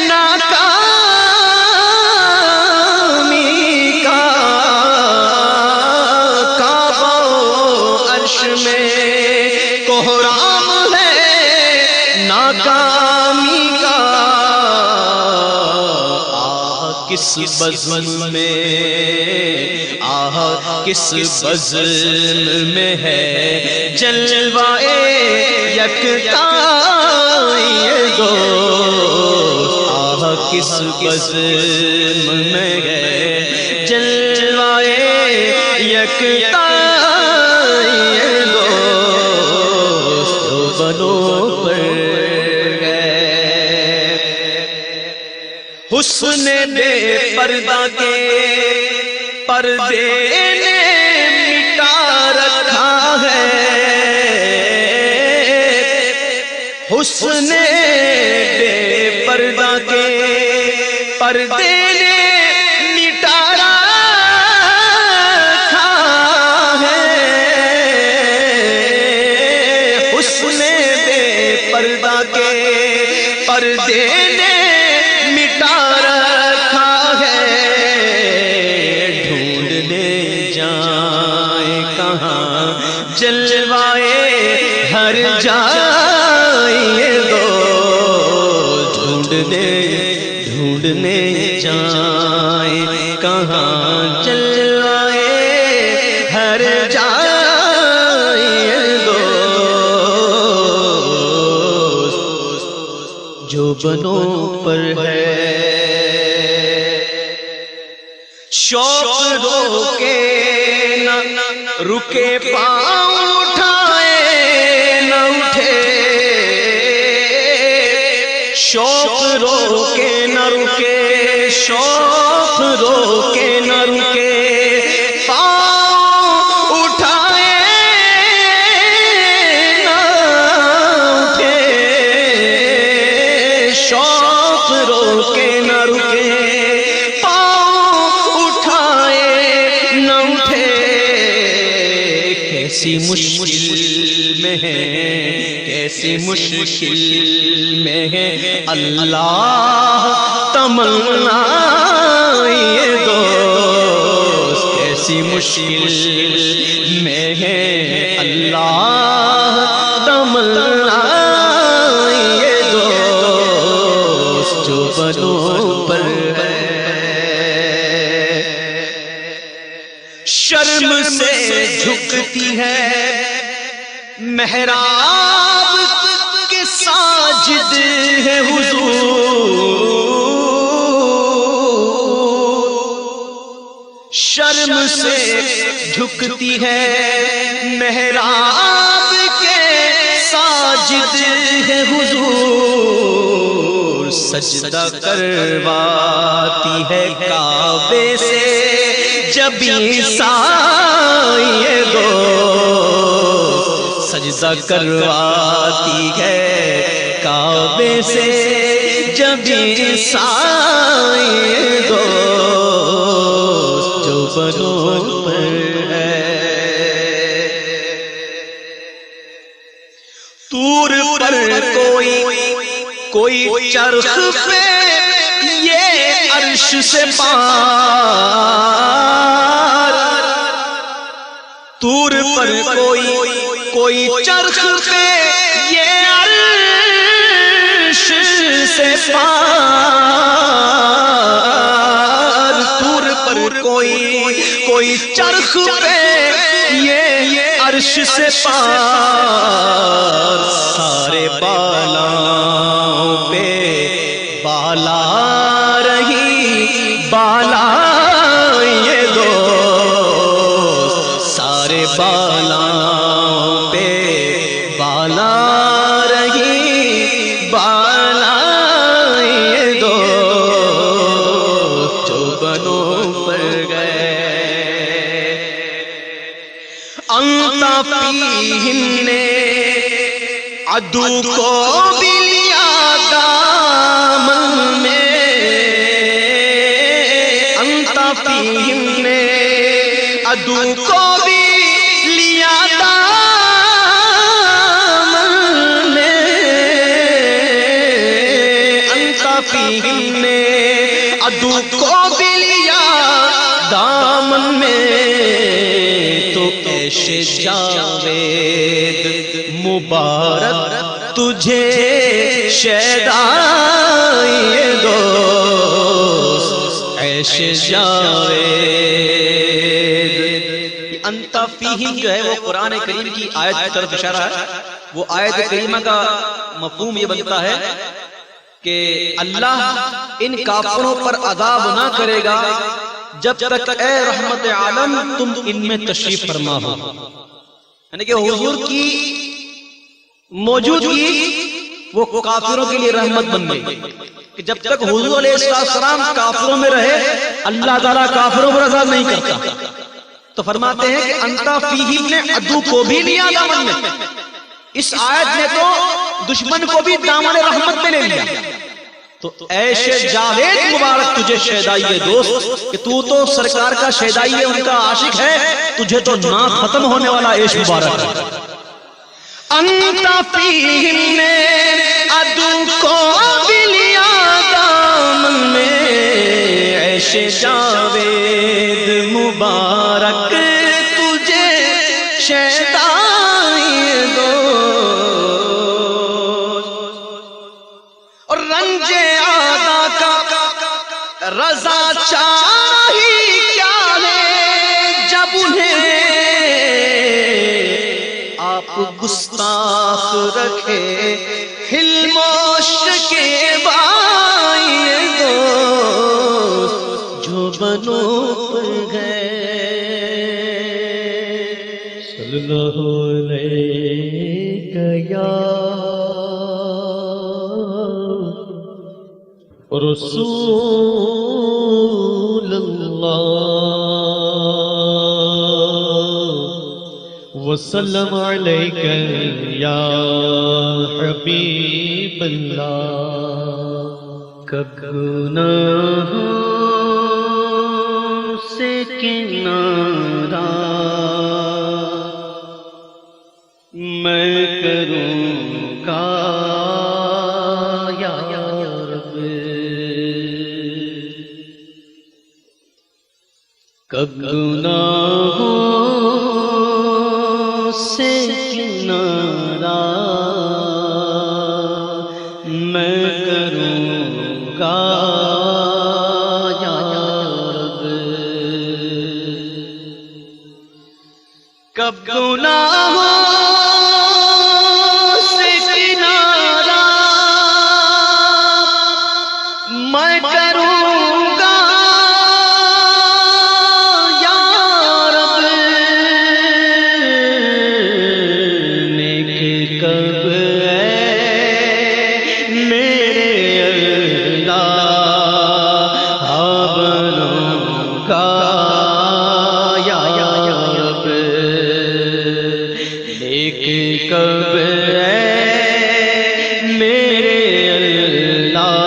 ناکامی کا کعبہ و عرش میں کوہرام ہے ناکامی کا آہ کس بزم میں آہ کس بزم میں ہے جلوائے یکتا یہ دوست آہ کس بزم میں ہے جلوائے یکتا بنوں پر گئے حسن بے پردہ کے پردے نے مٹا رکھا ہے حسن بے پردہ کے پردے نے مٹا رکھا ہے حسن بے پردہ کے پردے نے مٹا رکھا ہے، ڈھونڈنے جائیں کہاں جلوائے ہر جائے دو، ڈھونڈنے جائیں کہاں جلوائے ہر جائے دو، جو بنوں پر ہے شوق روکے نہ رکے، پاؤں اٹھائے نہ اٹھے، شوق روکے نہ رکے، شوق روکے نہ رکے، پاؤں اٹھائے نہ اٹھے، شوق روکے نہ رکے، پاؤں اٹھائے نہ اٹھے، کیسی مشکل میں ہے، کیسی مشکل میں ہے اللہ تمنا یہ دوست، کیسی مشکل میں ہے اللہ تمنا یہ دوست، جو بنوں پر ہے شرم سے جھکتی ہے محراب کے ساجد ہے حضور، شرم سے جھکتی ہے محراب کے ساجد ہے حضور، سجدہ کرواتی ہے کعبے سے جب عیسائی دو، سجدہ کرواتی ہے کعبے سے جب عیسائی دو، جو بنوں پر ہے طور پر کوئی چرخ پہ یہ عرش سے پار، طور پر کوئی چرخ پہ یہ عرش سے پار، طور پر کوئی چرخ پہ یہ عرش سے پار، سارے بالاؤں پہ بالا رہی بالا یہ دوست، سارے بالاؤں پہ بالا رہی بالا یہ دوست، جو بنوں پر گئے انت فیہم نے عدو کو بھی لیا دامن میں، انت فیہم نے عدو کو بھی لیا دامن میں، انت فیہم نے عدو کو بھی لیا دامن میں، تو ایشے جاوید مبارک تجھے شیدائے دوست، ایشے جاوید، انت فیہم جو ہے وہ قرآن کریم کی آیت کی طرف اشارہ ہے، وہ آیت کریمہ کا مفہوم یہ بنتا ہے کہ اللہ ان کافروں پر عذاب نہ کرے گا جب تک اے رحمت عالم تم ان میں تشریف فرما ہو، یعنی کہ حضور کی موجودگی وہ کافروں کے لیے رحمت بن گئی کہ جب تک حضور علیہ السلام کافروں میں رہے اللہ تعالیٰ کافروں پر عذاب نہیں کرتا، تو فرماتے ہیں کہ انت فیہم نے عدو کو بھی لیا دامن میں، اس آیت نے تو دشمن کو بھی دامن رحمت میں لے لیا، تو ایش جاوید مبارک تجھے شیدائی دوست کہ تو سرکار کا شیدائی ان کا عاشق ہے، تجھے تو نہ ختم ہونے والا ایش مبارک ہے۔ انت فیہم نے عدو کو بھی لیا دامن جاوید مبارک تجھے شیدائی دو اور رنج آدھا کا رضا چاہی کیا ہے جب انہیں آپ گستاخ رکھے حلموش کے بائی دو جو بنو پر گئے صلی اللہ علیہ یا رسول اللہ وسلم علیک یا حبیب اللہ کب گناہوں سے کنارہ میں کروں گا یا رب کب گناہوں سے کنارہ میں کروں گا یا رب کب گناہوں سے کنارہ میں کروں گا یا رب نیک کب کب میرے اللہ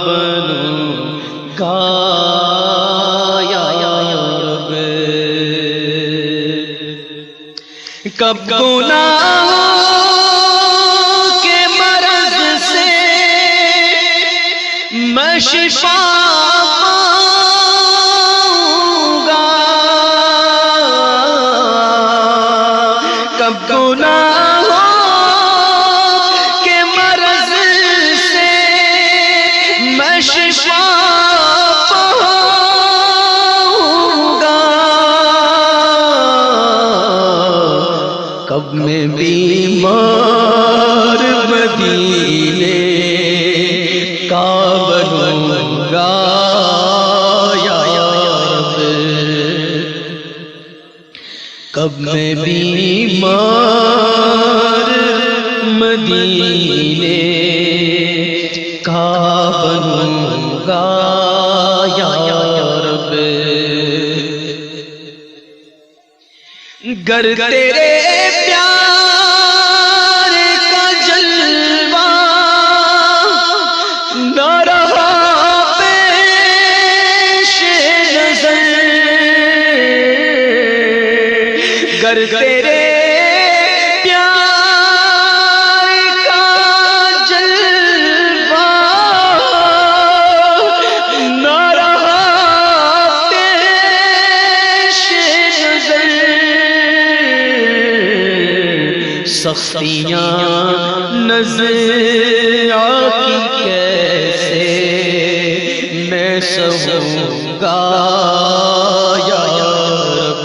بنوں گا یا رب کب گناہوں کے مرض سے میں شفا گناہوں کے مرض سے میں شفا پاؤں گا کب میں بیمار مدینے کا بنوں گا یا رب کب میں بیمار مدینے کا بنوں گا یا رب گر تیرے پیار کا جلوہ نہ رہا پیش نظر گر تیرے پیار کا جلوہ نہ رہا پیش نظر سختیاں نظر آتی کیسے میں سہوں گا یا رب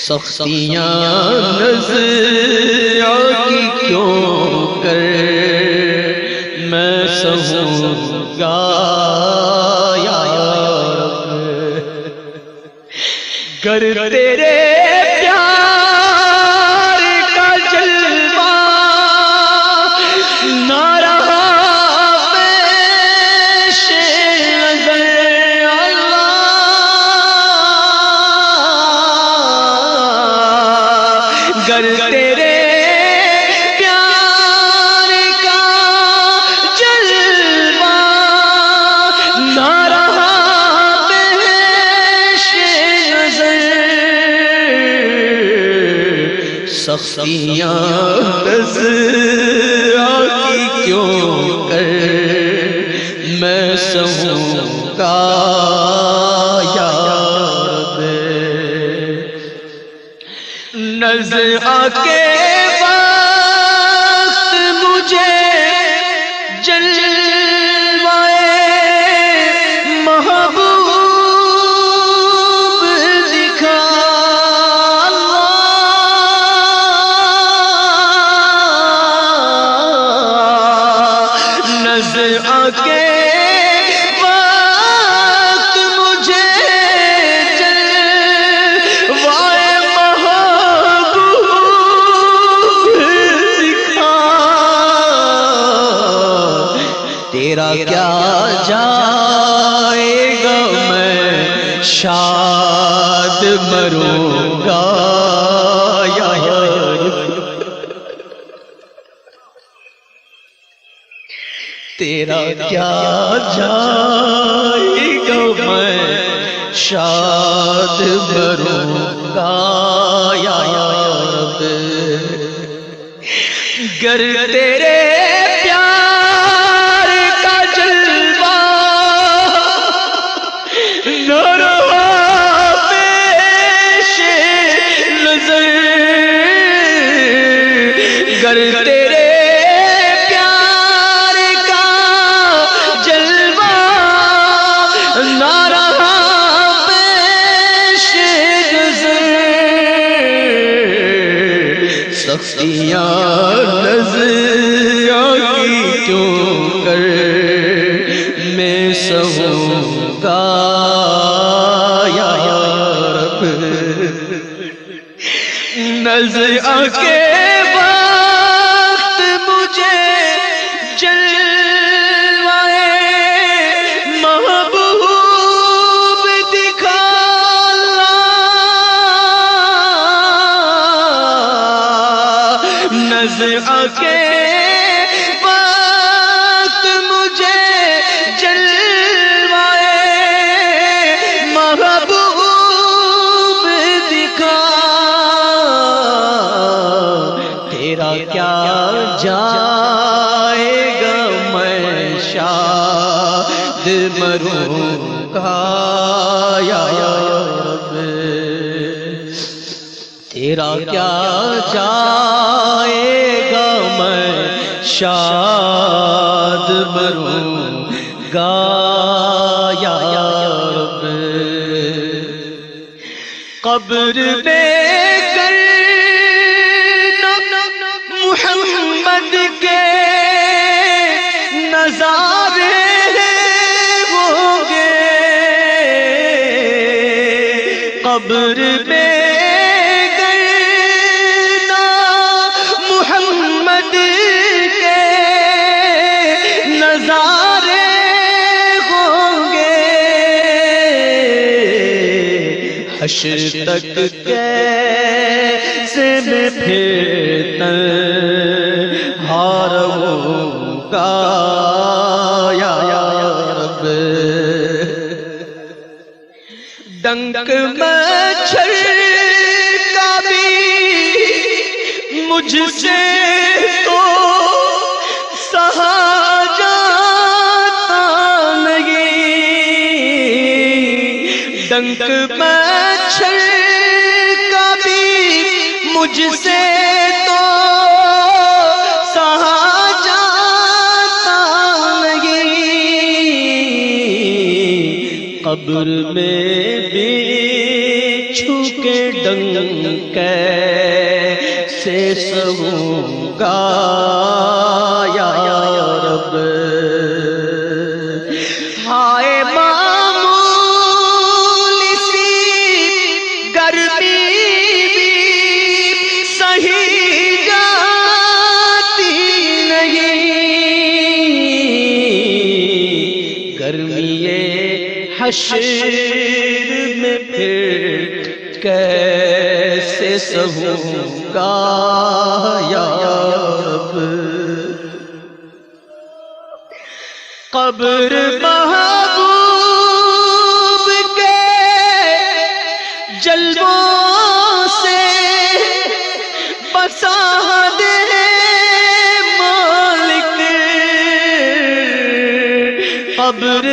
سختیاں نظر آتی کیوں کر میں سہوں گا یا رب گر تیرے پیار کا جلوہ نہ رہا پیش نظر اللہ گر تیرے پیار کا جلوہ نہ رہا پیش نظر سختیاں نظر آتی کیوں کر میں سہوں گا یا رب نظر کے وقت مجھے جلوائے محبوب دکھا نظر کے وقت مجھے جلوائے محبوب دکھا تیرا کیا جائے گا میں شاد مروں گا یا رب تیرا کیا جائے گا میں شاد مروں گا یا رب گر تیرے پیار کا جلوہ نہ رہا پیش نظر گر تیرے پیار کا جلوہ نہ رہا پیش نظر سختیاں نظر آگی کیوں کر میں سہوں گا یا رب نظر کے وقت مجھے جلوائے محبوب دکھا نظر کے وقت مجھے جلوائے محبوب دکھا تیرا کیا جائے گا میں شاد مروں گا یا رب تیرا کیا جائے گا میں شاد مروں گا یا رب قبر میں محمد کے نظارے ہوں گے قبر میں گرنا محمد کے نظارے ہوں گے حشر تک کیسے میں پھر ہار ہوں گا یا رب ڈنک مچھر کا بھی مجھ سے تو سہا جاتا نہیں ڈنک مچھر کا بھی مجھ سے تو سہا جاتا نہیں قبر میں بچھو کے ڈنک کیسے سہوں گا یا رب ہائے معمولی سی گرمی بھی سہی جاتی نہیں گرمی حشر میں پھر کیسے سہوں گا یا رب قبر محبوب کے جلووں سے بسا دے مالک قبر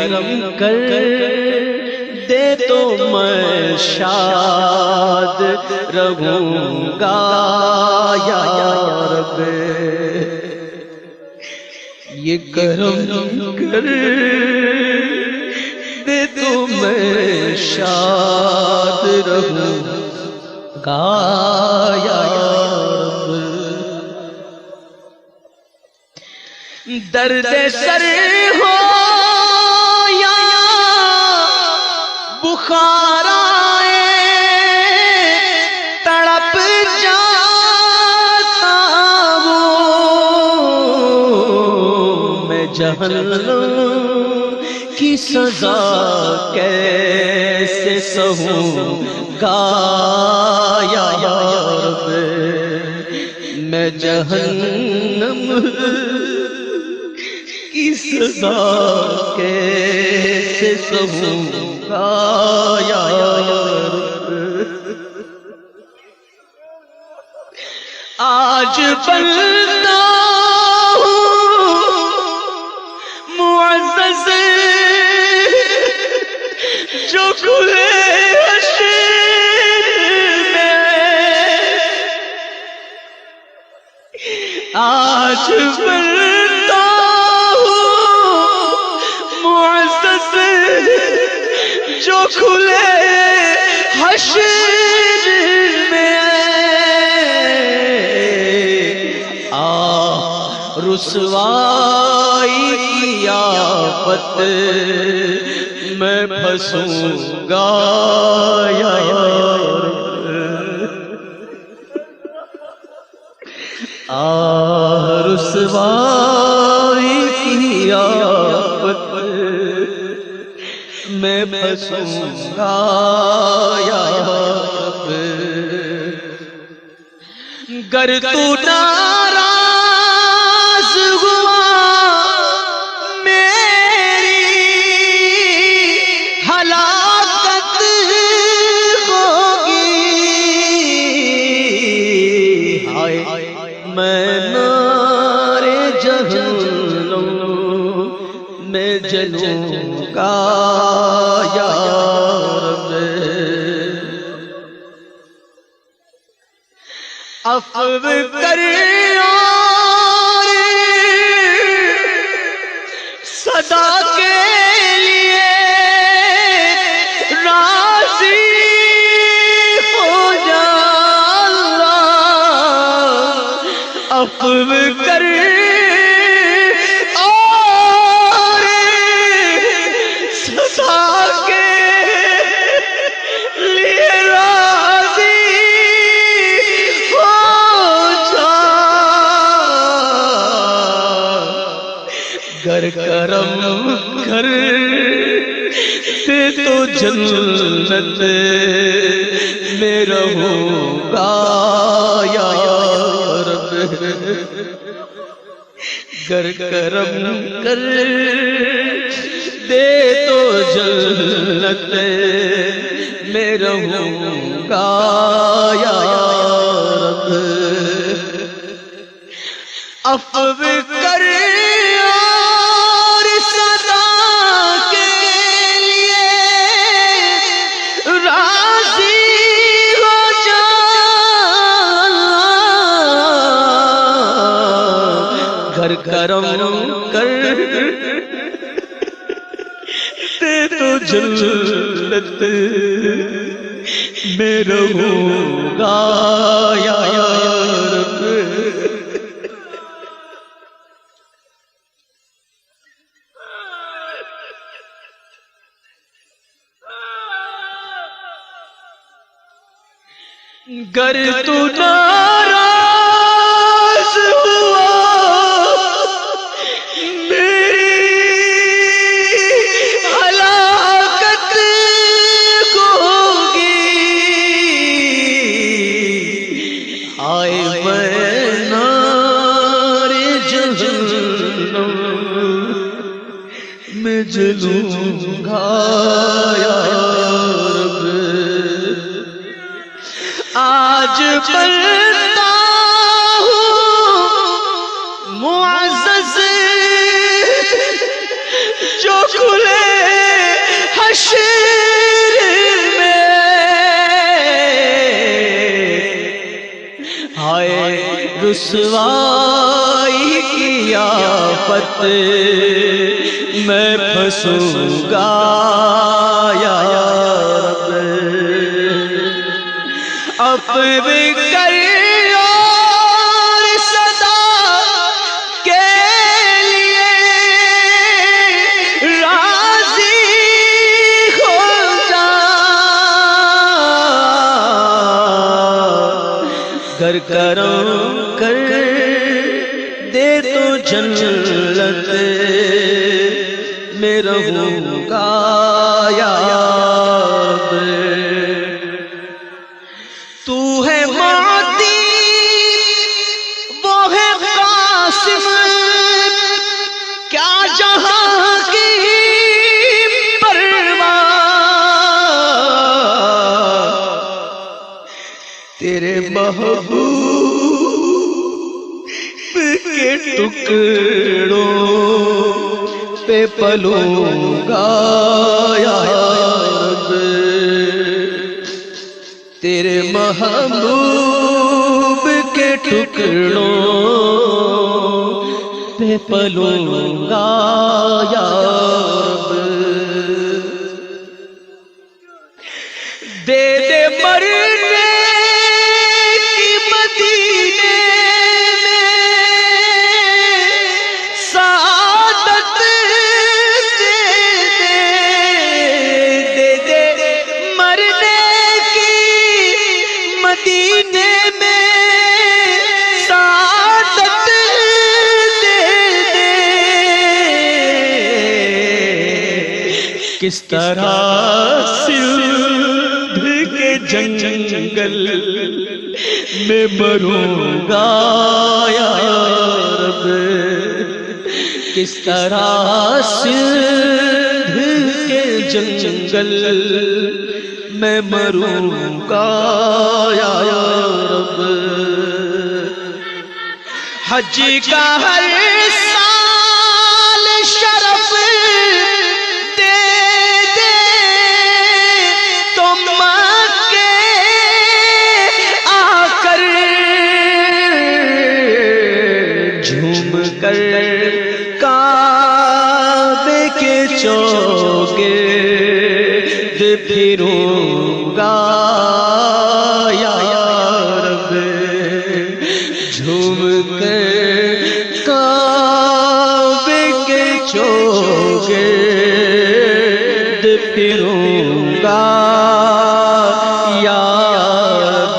کرم کر دے تو میں شاد رہوں گا یا رب، یہ کرم کر دے تو میں شاد رہوں گا یا رب۔ درد سر ہو یا بخار آئے، تڑپ جاتا ہوں میں، جہنم کی سزا کیسے سہوں گا یا رب، میں جہنم کی سزا کیسے سہوں گا یا رب۔ آج بندہ ہوں معزز جو کھلے حشر میں، آج بندہ جو کھلے حشر میں، رسوائی کی آفت میں پھنسوں گا یا رب، رسوائی کی آفت میں پھنسوں گا یا رب، گر تو ناراض ہوا میری ہلاکت ہوگی، ہائے میں نارے جہنم میں جلوں گا یا رب، عفو کر اور صدا کے لیے راضی ہو جا اللہ، عفو کر اور صدا کے لیے راضی گر کرم کر دے تو جنت میں رہوں گا یا رب، گر کرم کر دے تو جنت میں رہوں گا یا رب، عفو کر کرم کر دے تو جنت میں رہوں گا یا رب، گر تو ناراض ہوا میں جلوں گا یا رب، آج بندہ ہوں معزز جو کھلے رسوائی کی آفت میں پھنسوں گا یا رب، اپنے کر اور صدا کے لیے راضی ہو جا، گر کرم کر دے تو جنت میں رہوں گا یا رب، تو ہے معطی وہ ہے قاسم، کیا جہاں کی پرواہ، تیرے محبوب کے ٹکڑوں پہ پلوں گا یا رب، تیرے محبوب کے ٹکڑوں پہ پلوں گا یا رب، دے دے مرنے کی مدینے میں سعادت، دے دے مرنے کی مدینے میں سعادت، دے کس طرح سندھ کے جنگل میں مروں گا یا رب، کس طرح سندھ کے جنگل میں مروں گا یا رب، حج کا ہر سال شرف دے دے تو مکے آ کر جھوم کر کعبے کے چوگرد پھروں گا یا رب، جھوم کر کعبے کے چوگرد پھروں گا یا رب،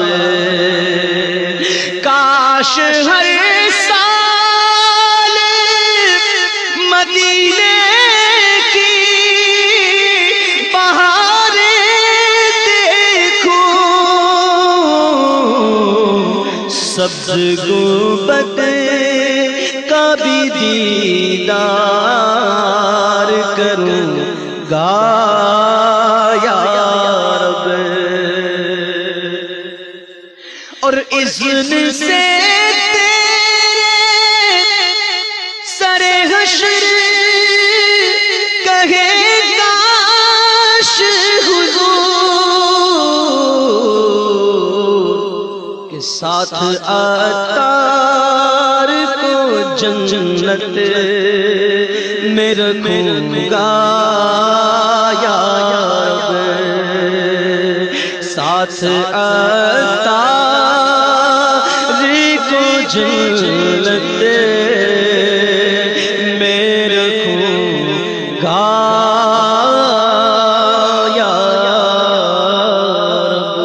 کاش ہر سال مدینے کی بہاریں دیکھوں، سبز گنبد کا بھی دیدار کروں گا یا رب، اور اذن سے سر حشر کہے کاش حضور کے ساتھ عطار کو جنت میں رکھوں گا یا رب، ساتھ عطار کو جنت میں رکھوں گا یا رب،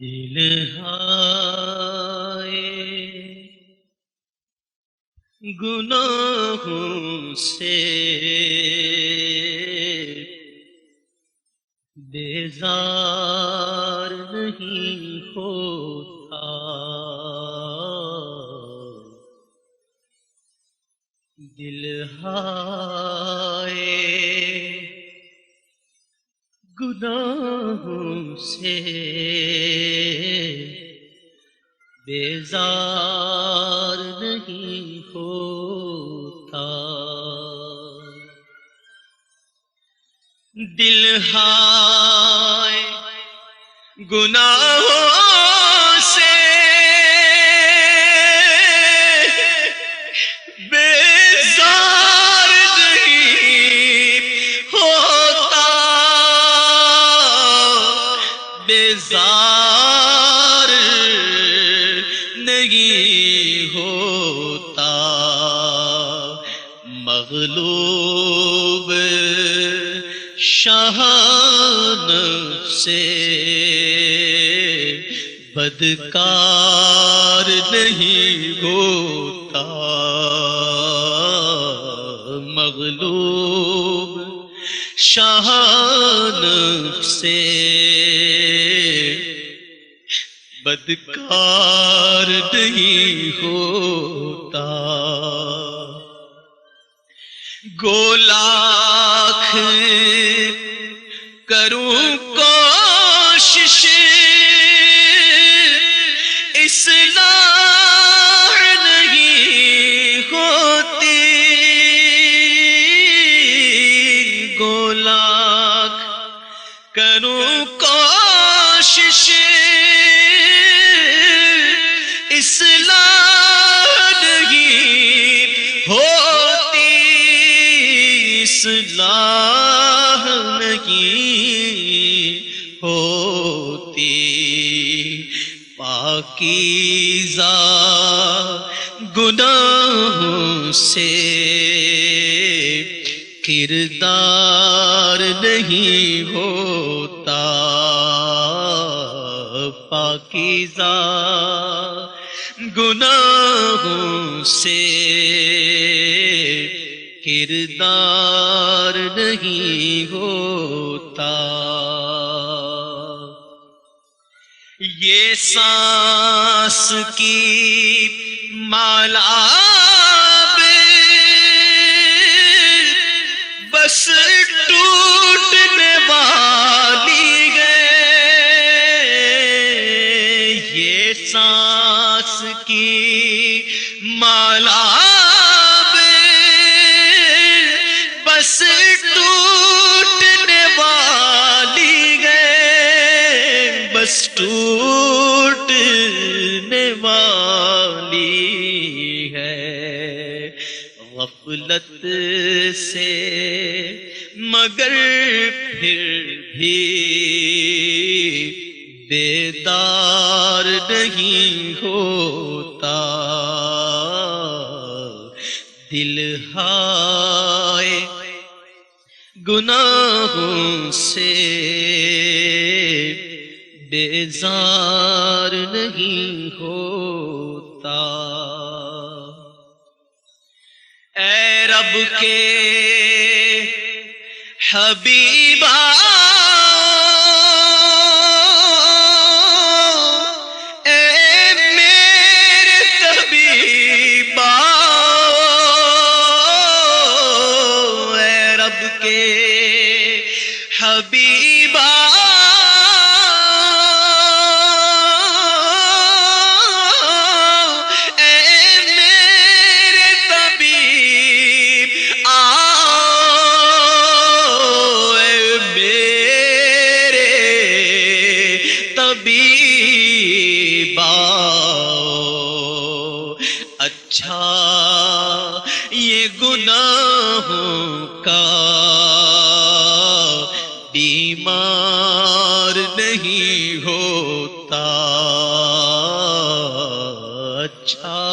دل گناہوں سے بیزار نہیں ہوتا، دل ہائے گناہوں سے بیزار نہیں ہوتا، دل ہائے گناہوں بیزار نہیں ہوتا، مغلوب شاہ نفس سے بدکار نہیں ہوتا، مغلوب شاہ نفس سے بدکار نہیں ہوتا، گو لاکھ کروں کوشش اصلاح نہیں ہوتی، گو لاکھ کروں کوشش اصلاح نہیں ہوتی، اصلاح نہیں ہوتی، پاکیزہ گناہوں سے کردار نہیں ہوتا، پاکیزہ گناہوں سے کردار نہیں ہوتا، یہ سانس کی مالاب بس ٹوٹنے والی ہے، یہ سانس کی مالاب بس ٹوٹنے والی ہے، بس ٹوٹنے والی ہے، غفلت سے مگر پھر بھی بیدار نہیں ہوتا، دل ہائے گناہوں سے بیزار نہیں ہوتا، اے رب کے حبیبا اے میرے طبیبا، اے رب کے حبیبا اچھا یہ گناہوں کا بیمار نہیں ہوتا، اچھا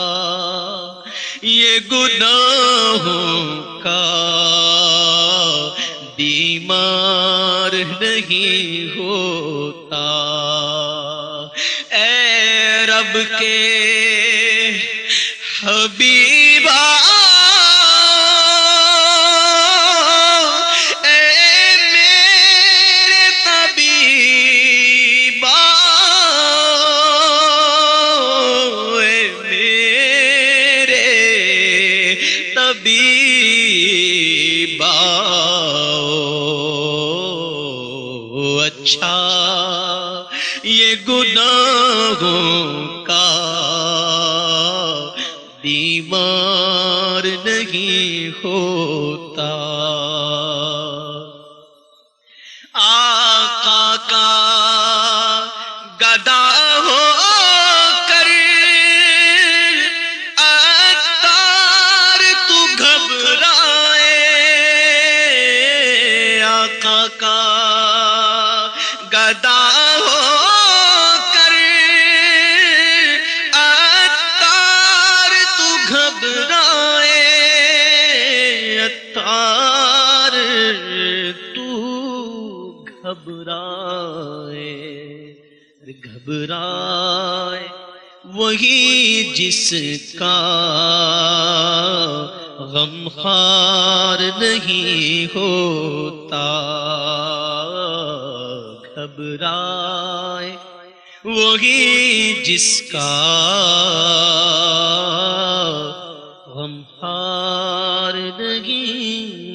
یہ گناہوں کا بیمار نہیں ہوتا، اے رب کے حبیبا اے میرے طبیبا، اے میرے طبیبا، اچھا یہ گناہوں کا بیمار نہیں ہوتا، آقا کا گدا ہو کر عطار تو گھبرائے، آقا کا گدا ہو گھبرائے گھبرائے وہی جس کا غم خوار نہیں ہوتا گھبرائے وہی جس کا غم خوار نہیں